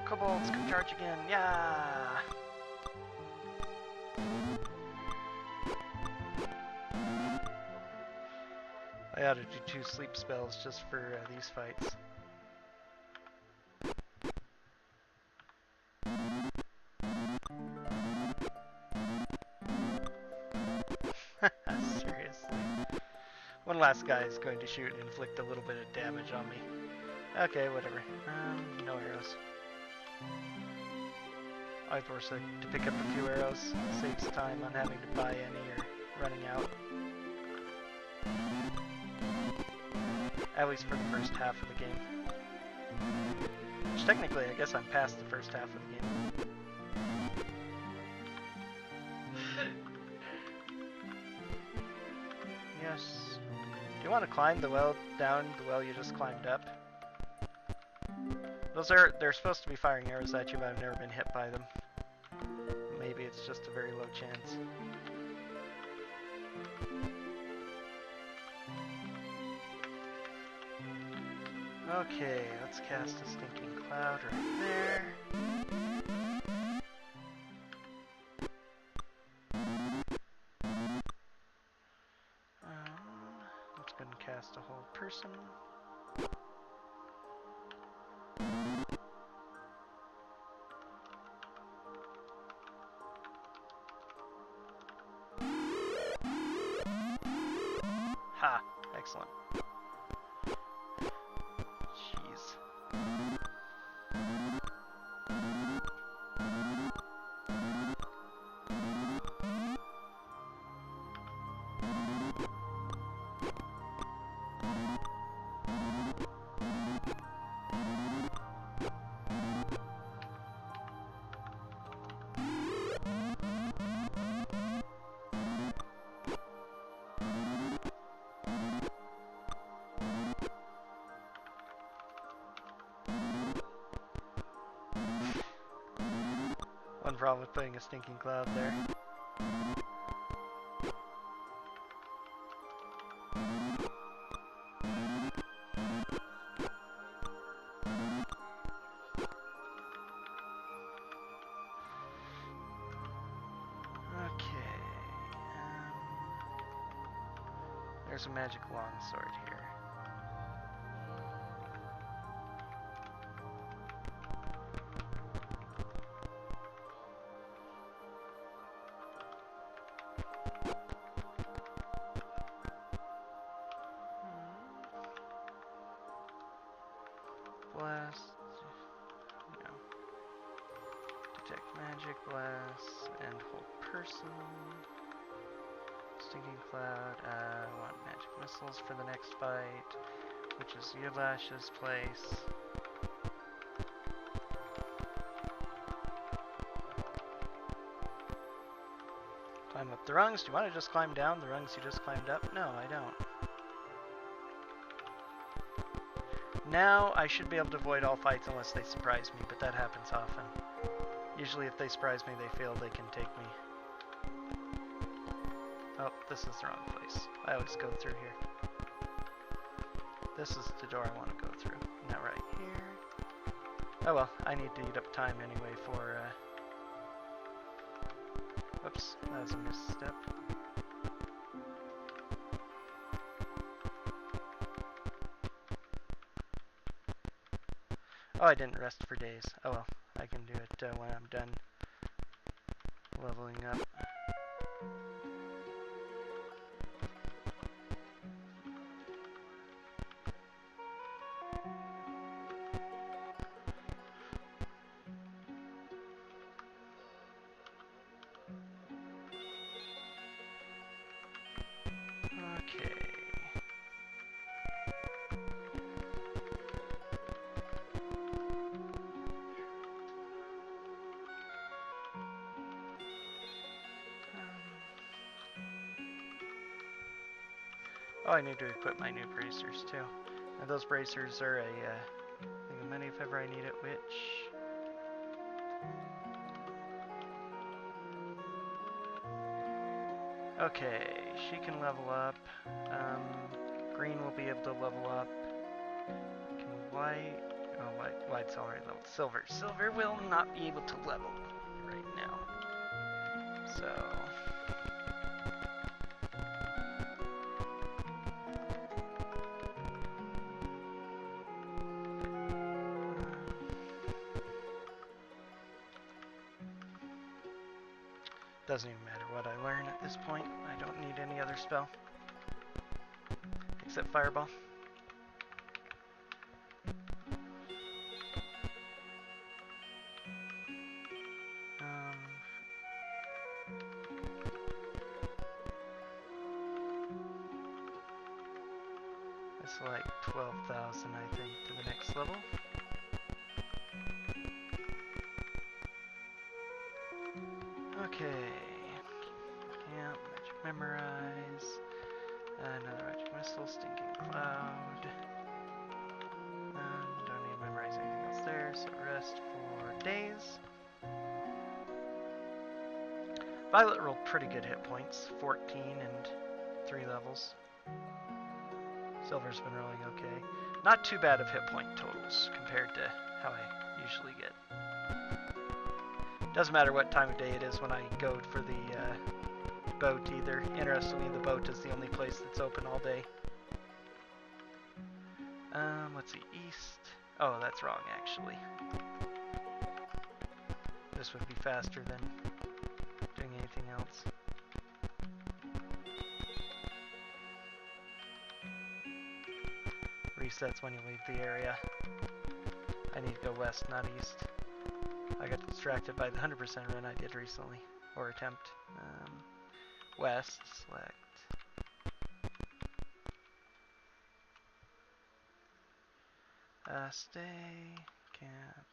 Kobolds can charge again, yeah! I ought to do 2 sleep spells just for these fights. Seriously. One last guy is going to shoot and inflict a little bit of damage on me. Okay, whatever. No arrows. I force to pick up a few arrows. Saves time on having to buy any or running out. At least for the first half of the game. Which technically, I guess I'm past the first half of the game. Yes. Do you want to climb the well down the well you just climbed up? They're supposed to be firing arrows at you, but I've never been hit by them. Maybe it's just a very low chance. Okay, let's cast a stinking cloud right there. Let's go and cast a whole person. Excellent. Jeez. One problem with putting a stinking cloud there. Okay. There's a magic longsword here. Blast. No. Detect magic, blast, and hold person. Stinking cloud. I want magic missiles for the next fight, which is Yarash's place. Climb up the rungs. Do you want to just climb down the rungs you just climbed up? No, I don't. Now I should be able to avoid all fights unless they surprise me, but that happens often. Usually if they surprise me, they feel they can take me. Oh, this is the wrong place. I always go through here. This is the door I want to go through. Not right here. Oh well, I need to eat up time anyway for, Whoops, that was a misstep. Oh, I didn't rest for days. Oh well, I can do it when I'm done leveling up. Okay. Oh, I need to equip my new bracers too. And those bracers are a thing of money if ever I need it, which... Okay, she can level up. Green will be able to level up. Can white... Oh, white's already leveled. Silver will not be able to level right now. So... Doesn't even matter what I learn at this point. I don't need any other spell. Except Fireball. It's like 12,000, I think, to the next level. Okay. Camp, magic memorize. Another magic missile, stinking cloud. Don't need to memorize anything else there, so rest for days. Violet rolled pretty good hit points, 14 and 3 levels. Silver's been rolling okay. Not too bad of hit point totals compared to how I usually get. Doesn't matter what time of day it is when I go for the boat either. Interestingly, the boat is the only place that's open all day. Let's see, east. Oh, that's wrong actually. This would be faster than doing anything else. resets when you leave the area. I need to go west, not east. I got distracted by the 100% run I did recently, or attempt. West, select. Stay, camp.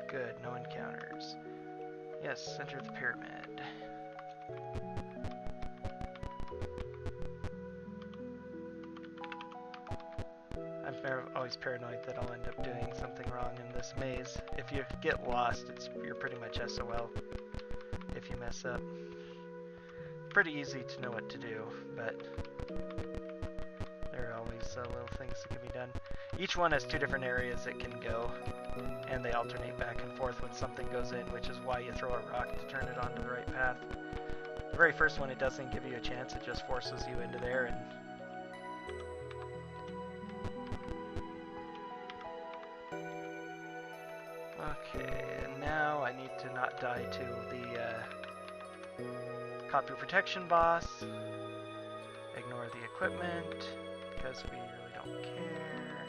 Good, no encounters. Yes, center of the pyramid. I'm always paranoid that I'll end up doing something wrong in this maze. If you get lost, you're pretty much SOL if you mess up. Pretty easy to know what to do, but there are always little things that can be done. Each one has 2 different areas it can go, and they alternate back and forth when something goes in, which is why you throw a rock to turn it onto the right path. The very first one, it doesn't give you a chance, it just forces you into there. And okay, and now I need to not die to the copy protection boss. Ignore the equipment, because we really don't care.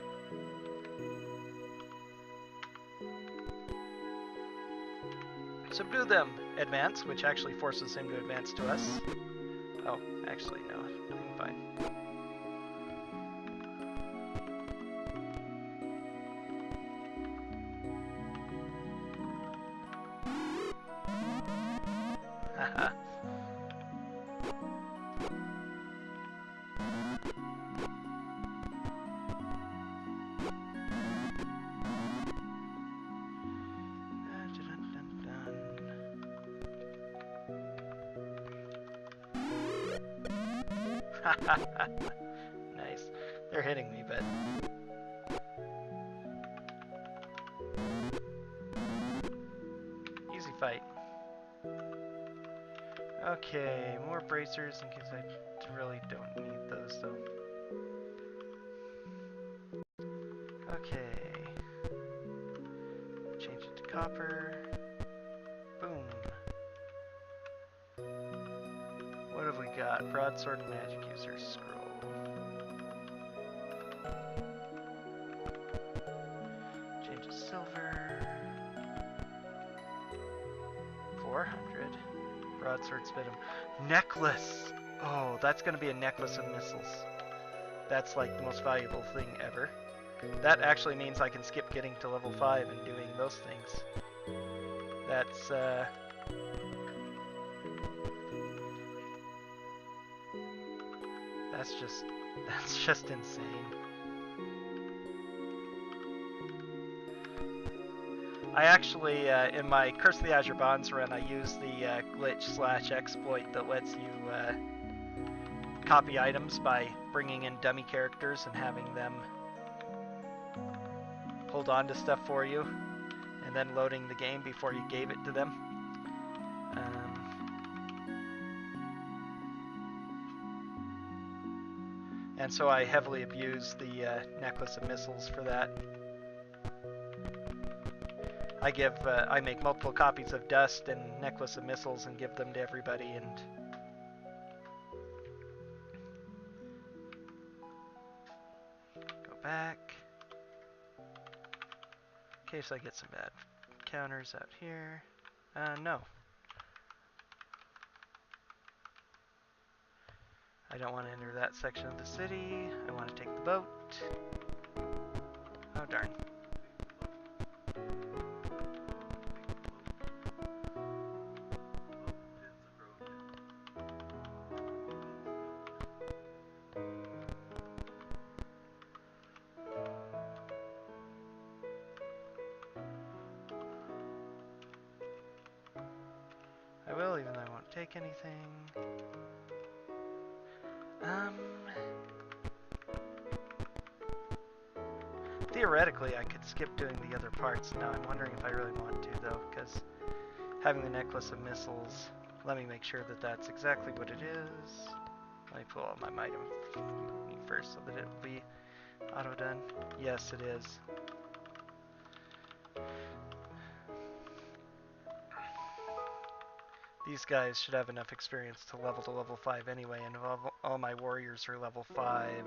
Subdue them! Advance, which actually forces him to advance to us. Oh, actually, no. I'm fine. Haha. Nice. They're hitting me, but... easy fight. Okay, more bracers in case I really don't need those, though. Okay. Change it to copper. Boom. What have we got? Broadsword and magic user scroll. Change to silver. 400. Broadsword spit him. Necklace! Oh, that's gonna be a necklace of missiles. That's like the most valuable thing ever. That actually means I can skip getting to level 5 and doing those things. That's that's just insane. I actually, in my Curse of the Azure Bonds run, I use the glitch/exploit that lets you copy items by bringing in dummy characters and having them hold on to stuff for you, and then loading the game before you gave it to them. And so I heavily abuse the Necklace of Missiles for that. I make multiple copies of Dust and Necklace of Missiles and give them to everybody, and go back. In case I get some bad counters out here. No. I don't want to enter that section of the city. I want to take the boat. Oh, darn. I will, even though I won't take anything. Theoretically, I could skip doing the other parts. Now I'm wondering if I really want to, though, because having the Necklace of Missiles, let me make sure that that's exactly what it is. Let me pull out my item first so that it will be auto-done. Yes, it is. These guys should have enough experience to level 5 anyway, and all my warriors are level 5.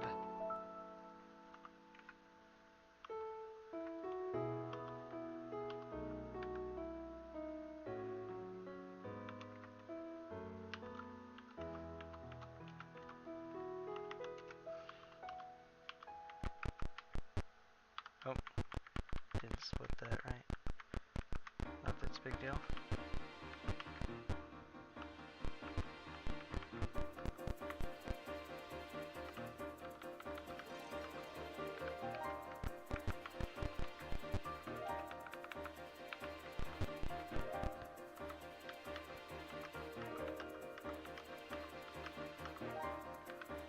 Oh, didn't split that right. Not that's a big deal.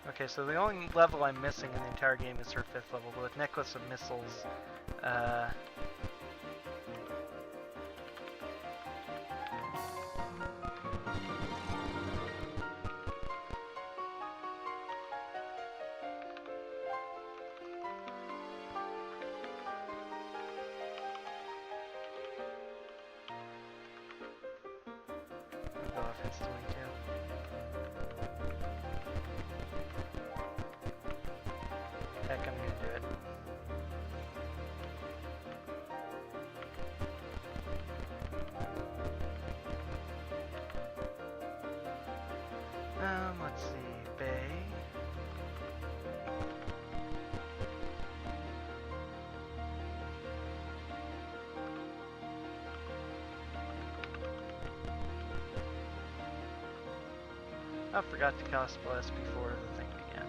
Okay, so the only level I'm missing in the entire game is her 5th level, but with Necklace of Missiles, I'll go off instantly too. Heck, I'm gonna do it. Let's see, Bay. I forgot to cast Bless before the thing began.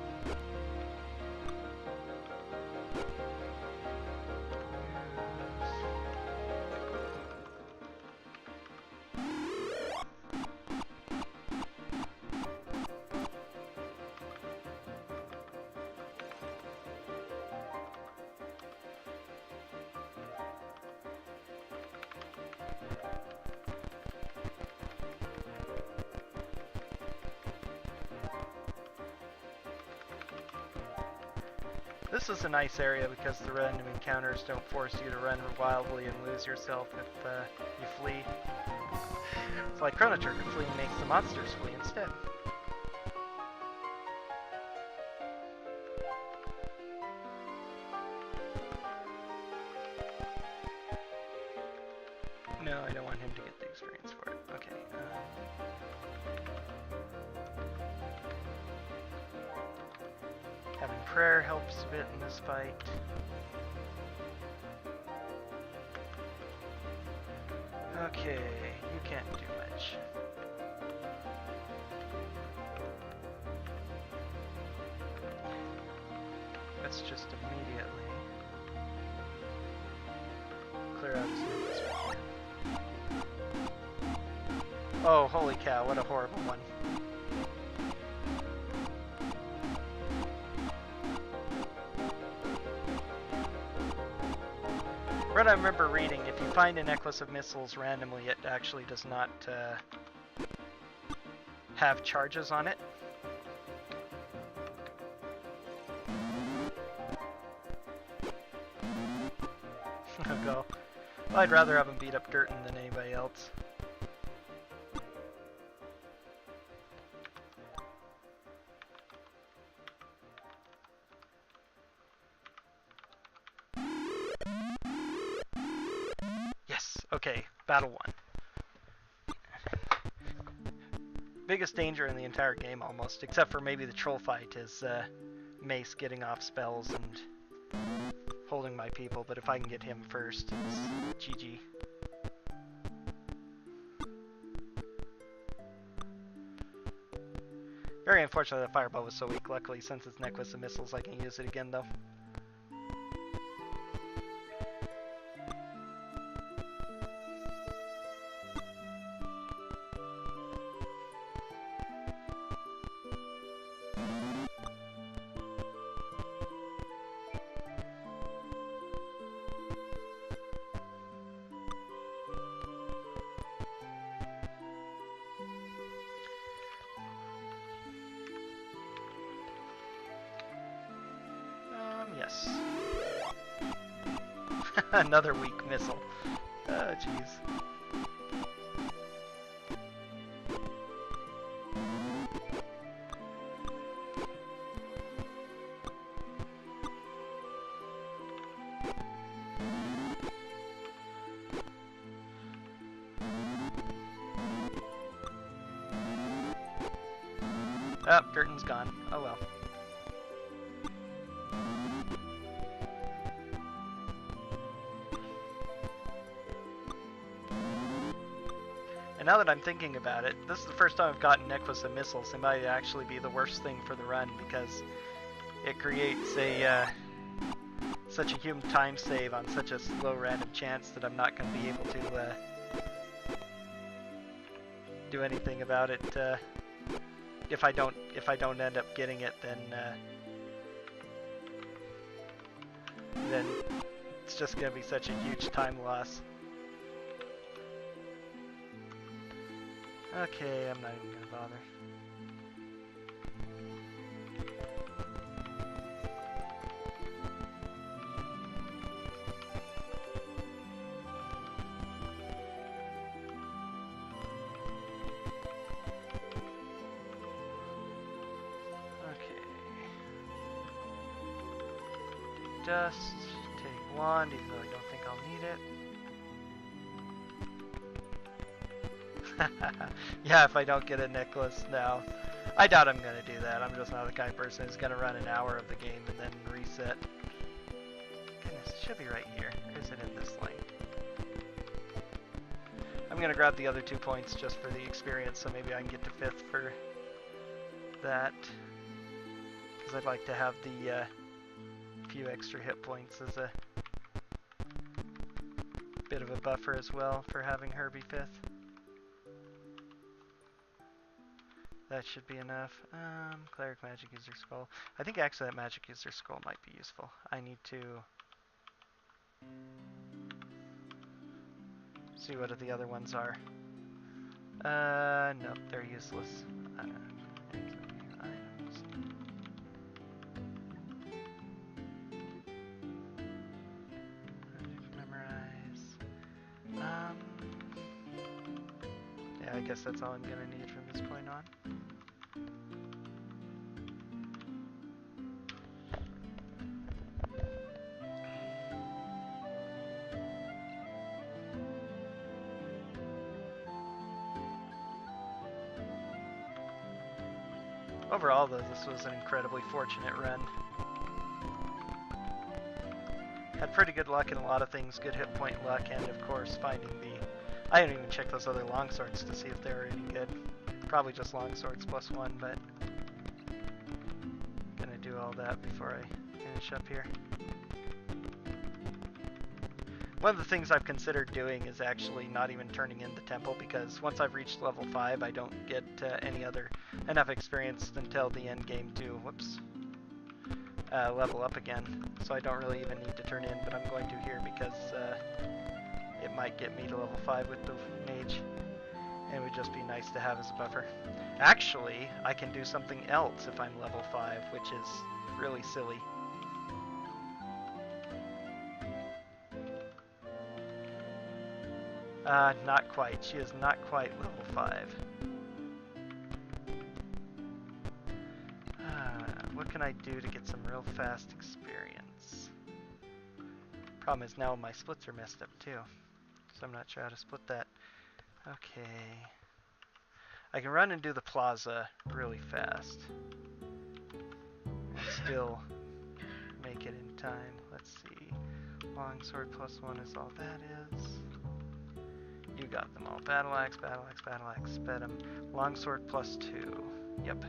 This is a nice area because the random encounters don't force you to run wildly and lose yourself if you flee. It's like Chrono Trigger, fleeing makes the monsters flee instead. No, I don't want him to get the experience for it. Okay. Having prayer helps a bit in this fight. Okay, you can't do much. Let's just immediately clear out his numbers right here. Oh, holy cow, what a horrible one. What I remember reading, if you find a Necklace of Missiles randomly, it actually does not have charges on it. Oh, go. Well, I'd rather have him beat up Dirtin than anybody else. Okay, battle 1. Biggest danger in the entire game almost, except for maybe the troll fight, is Mace getting off spells and holding my people, but if I can get him first, it's GG. Very unfortunate that Fireball was so weak. Luckily, since it's Necklace of Missiles, I can use it again though. Yes. Another weak missile. Oh, jeez. Oh, Girton's gone. Oh well. And now that I'm thinking about it, this is the first time I've gotten Necklace of Missiles. It might actually be the worst thing for the run because it creates a such a huge time save on such a slow random chance that I'm not going to be able to do anything about it. If I don't end up getting it, then it's just going to be such a huge time loss. Okay, I'm not even going to bother. Dust, take wand, even though I don't think I'll need it. Yeah, if I don't get a necklace now. I doubt I'm going to do that. I'm just not the kind of person who's going to run an hour of the game and then reset. Goodness, it should be right here. Or is it in this lane? I'm going to grab the other 2 points just for the experience, so maybe I can get to 5th for that. Because I'd like to have the few extra hit points as a bit of a buffer as well for having her be 5th. That should be enough. Cleric Magic User Skull. I think actually that Magic User Skull might be useful. I need to see what the other ones are. Nope, they're useless. Yeah, I guess that's all I'm gonna need from this point on. Overall, though, this was an incredibly fortunate run. Had pretty good luck in a lot of things, good hit point luck, and of course finding the... I didn't even check those other longswords to see if they were any good. Probably just longswords +1, but... gonna do all that before I finish up here. One of the things I've considered doing is actually not even turning in the temple, because once I've reached level 5, I don't get enough experience until the end game to, level up again. So I don't really even need to turn in, but I'm going to here because it might get me to level 5 with the mage, and it would just be nice to have as a buffer. Actually, I can do something else if I'm level 5, which is really silly. Not quite. She is not quite level 5. What can I do to get some real fast experience? Problem is now my splits are messed up too, so I'm not sure how to split that. Okay. I can run and do the plaza really fast. And still make it in time. Let's see. Longsword +1 is all that is. You got them all. Battle axe, battle axe, battle axe, sped 'em. Longsword +2. Yep.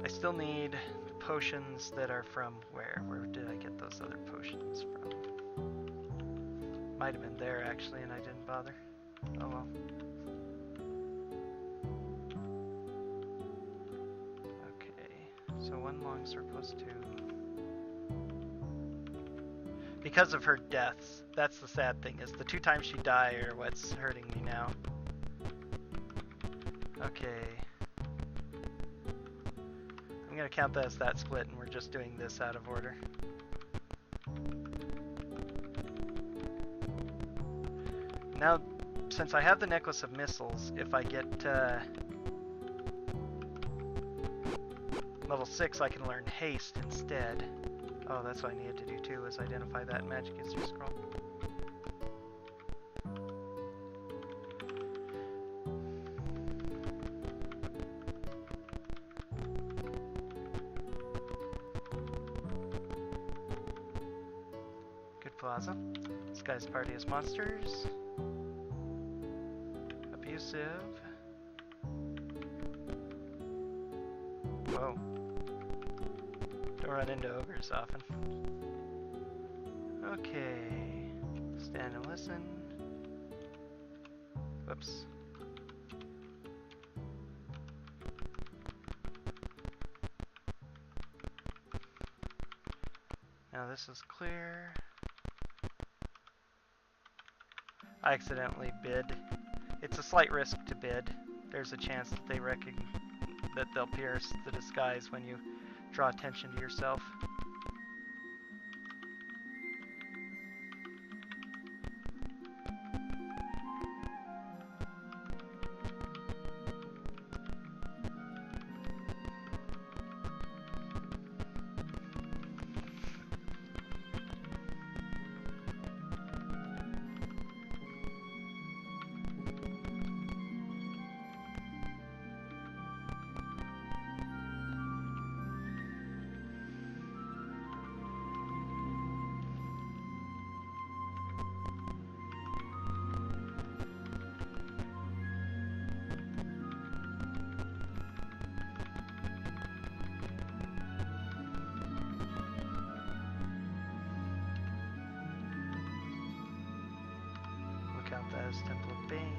Still need potions that are from where? Where did I get those other potions from? Might have been there actually, and I didn't bother. Oh well. Okay, so 1 longsword +2. Because of her deaths, that's the sad thing, is the 2 times she died are what's hurting me now. Okay. I'm going to count that as that split, and we're just doing this out of order. Now, since I have the Necklace of Missiles, if I get level 6, I can learn Haste instead. Oh, that's what I needed to do too, is identify that Magic User Scroll. Good plaza. This guy's party is monsters. Abusive. Whoa. Don't run into ogres often. Okay. Stand and listen. Whoops. Now this is clear. I accidentally bid. It's a slight risk to bid. There's a chance that they'll pierce the disguise when you draw attention to yourself. That is Temple of Bane.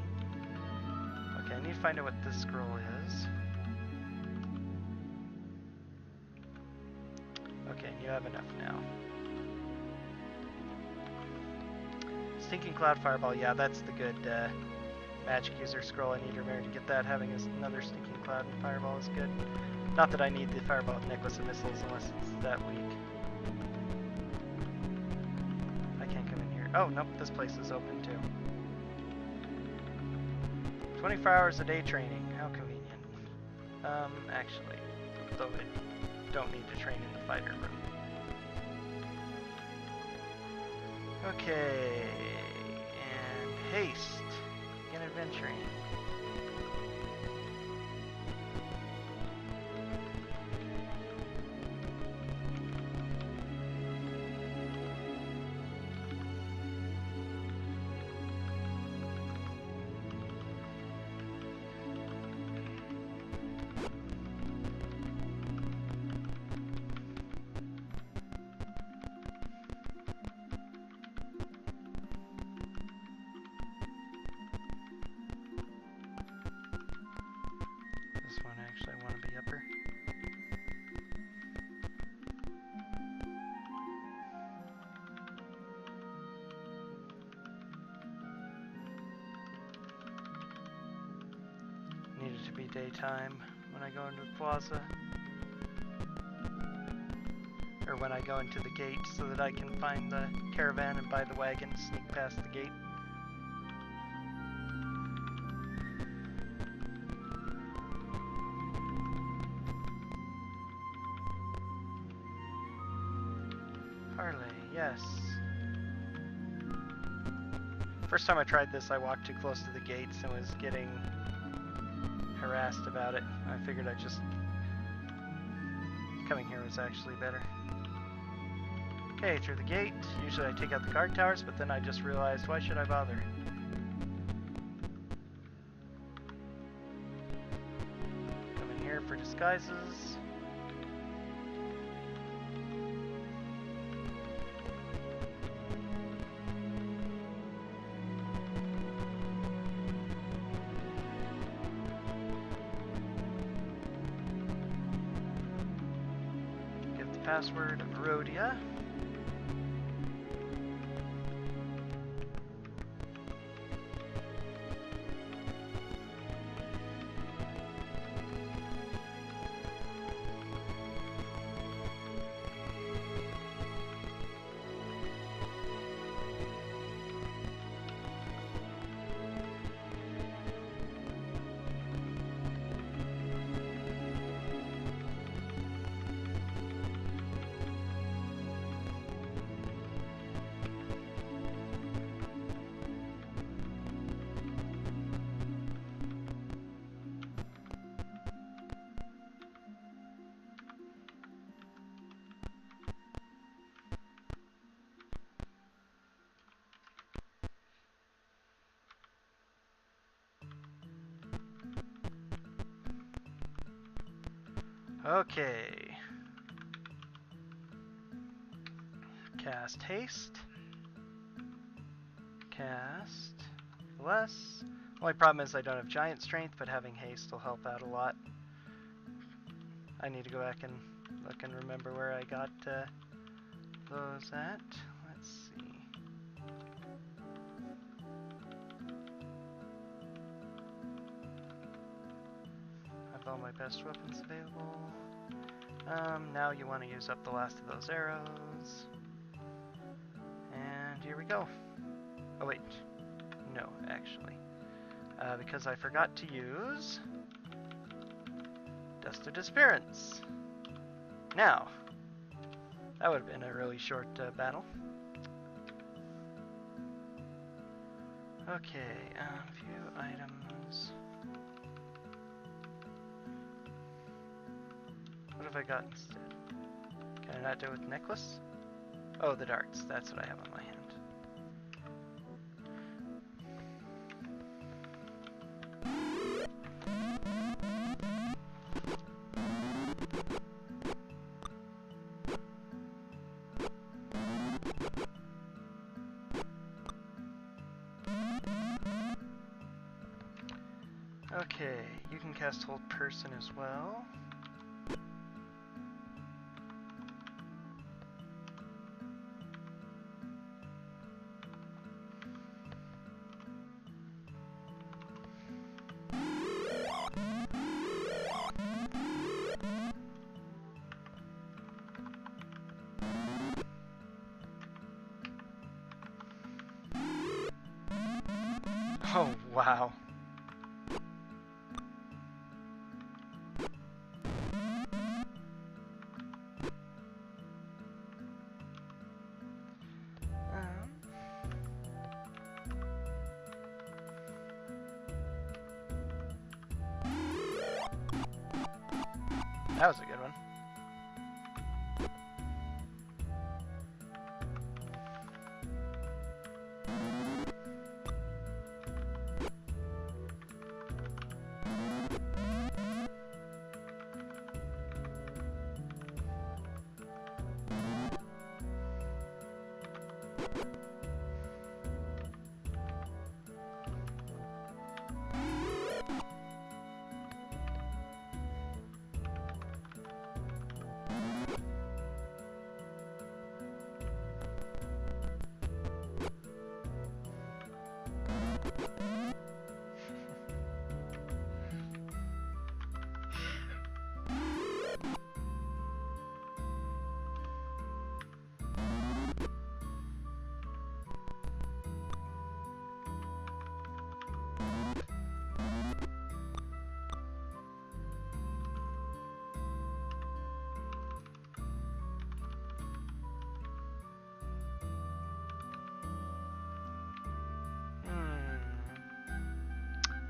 Okay, I need to find out what this scroll is. Okay, and you have enough now. Stinking Cloud Fireball, yeah, that's the good Magic User Scroll. I need to remember to get that. Having another Stinking Cloud and Fireball is good. Not that I need the Fireball with Necklace of Missiles unless it's that weak. I can't come in here. Oh, nope, this place is open too. 24 hours a day training, how convenient. Actually, though I don't need to train in the fighter room. Okay, and haste, begin adventuring. This one actually I want to be upper. Needed to be daytime when I go into the plaza. Or when I go into the gate so that I can find the caravan and buy the wagon, sneak past the gate. Yes. First time I tried this, I walked too close to the gates and was getting harassed about it. I figured coming here was actually better. Okay, through the gate. Usually I take out the guard towers, but then I just realized, why should I bother? Come in here for disguises. Password of Rhodia. Okay. Cast haste. Cast less. Only problem is I don't have giant strength, but having haste will help out a lot. I need to go back and look and remember where I got those at. Let's see. I have all my best weapons available. Now you want to use up the last of those arrows. And here we go. Oh wait, no, actually. Because I forgot to use Dust of Disappearance. Now, that would have been a really short battle. Okay, view items. What have I got instead? Can I not do it with necklace? Oh, the darts. That's what I have on my hand. Okay, you can cast Hold Person as well. Oh, wow. That was a good one.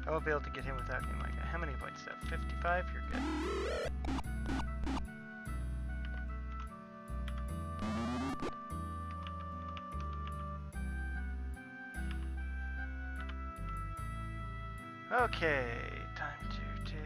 I won't be able to get him without getting like how many points do I have? 55? You're good. Okay, time to take...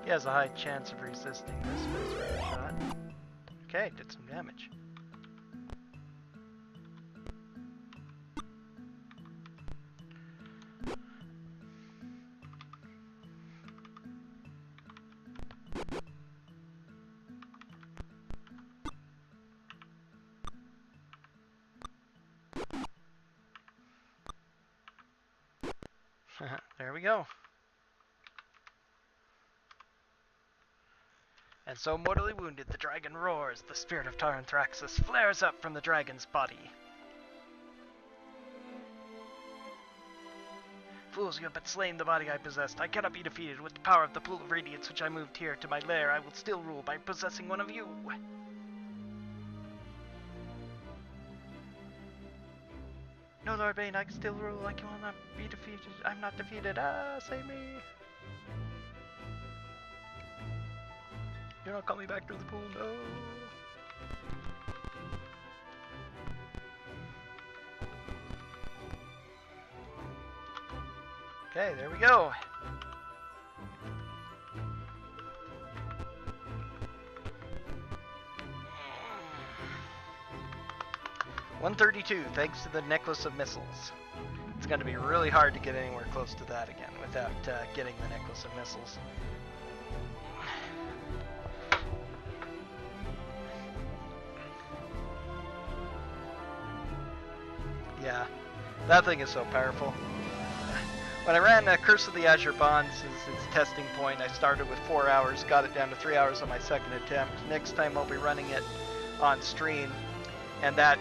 He has a high chance of resisting this, but it's worth a shot. Okay, did some damage. There we go. And so mortally wounded, the dragon roars. The spirit of Tyranthraxus flares up from the dragon's body. Fools, you have but slain the body I possessed. I cannot be defeated. With the power of the Pool of Radiance which I moved here to my lair, I will still rule by possessing one of you. No, Lord Bane, I can still rule. I will not be defeated. I'm not defeated. Ah, save me. Do not call me back to the pool, no. Okay, there we go. $132, thanks to the Necklace of Missiles. It's going to be really hard to get anywhere close to that again without getting the Necklace of Missiles. Yeah, that thing is so powerful. When I ran Curse of the Azure Bonds as its testing point, I started with 4 hours, got it down to 3 hours on my second attempt. Next time I'll be running it on stream. And that,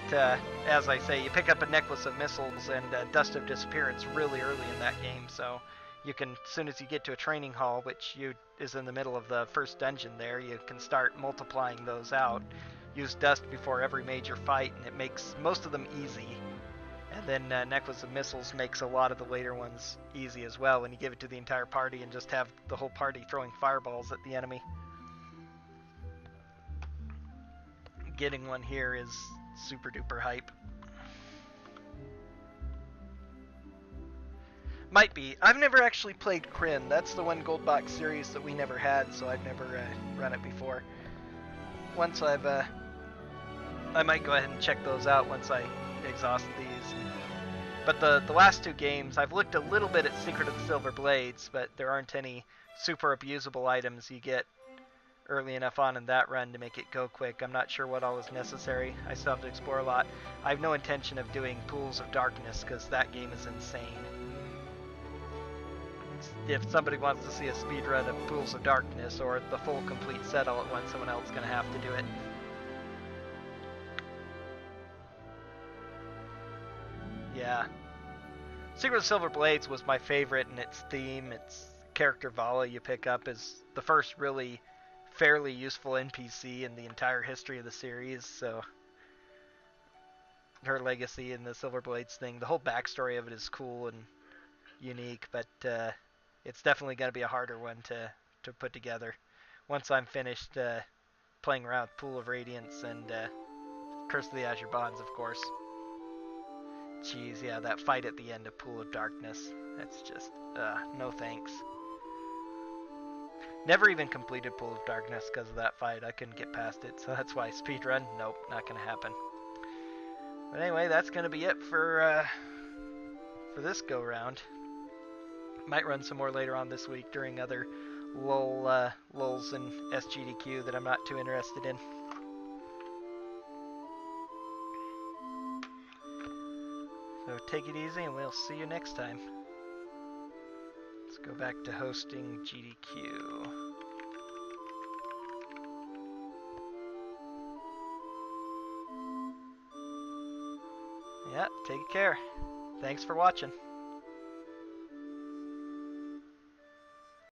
as I say, you pick up a Necklace of Missiles and Dust of Disappearance really early in that game. So you can, as soon as you get to a training hall, which is in the middle of the first dungeon there, you can start multiplying those out. Use Dust before every major fight, and it makes most of them easy. And then Necklace of Missiles makes a lot of the later ones easy as well when you give it to the entire party and just have the whole party throwing fireballs at the enemy. Getting one here is super duper hype. Might be. I've never actually played Kryn. That's the one gold box series that we never had, so I've never run it before. Once I might go ahead and check those out once I exhaust these. But the last two games, I've looked a little bit at Secret of the Silver Blades, but there aren't any super abusable items you get early enough on in that run to make it go quick. I'm not sure what all is necessary. I still have to explore a lot. I have no intention of doing Pools of Darkness because that game is insane. If somebody wants to see a speedrun of Pools of Darkness or the full complete set all at once, someone else is going to have to do it. Yeah. Secret of Silver Blades was my favorite in its theme. Its character Vala you pick up is the first really fairly useful NPC in the entire history of the series, so her legacy in the Silver Blades thing, the whole backstory of it is cool and unique, but it's definitely going to be a harder one to put together. Once I'm finished playing around with Pool of Radiance and Curse of the Azure Bonds, of course. Jeez, yeah, that fight at the end of Pool of Darkness, that's just, no thanks. Never even completed Pool of Darkness because of that fight. I couldn't get past it, so that's why speedrun, nope, not going to happen. But anyway, that's going to be it for this go-round. Might run some more later on this week during other lulls in SGDQ that I'm not too interested in. So take it easy and we'll see you next time. Let's go back to hosting GDQ. Yeah, take care. Thanks for watching.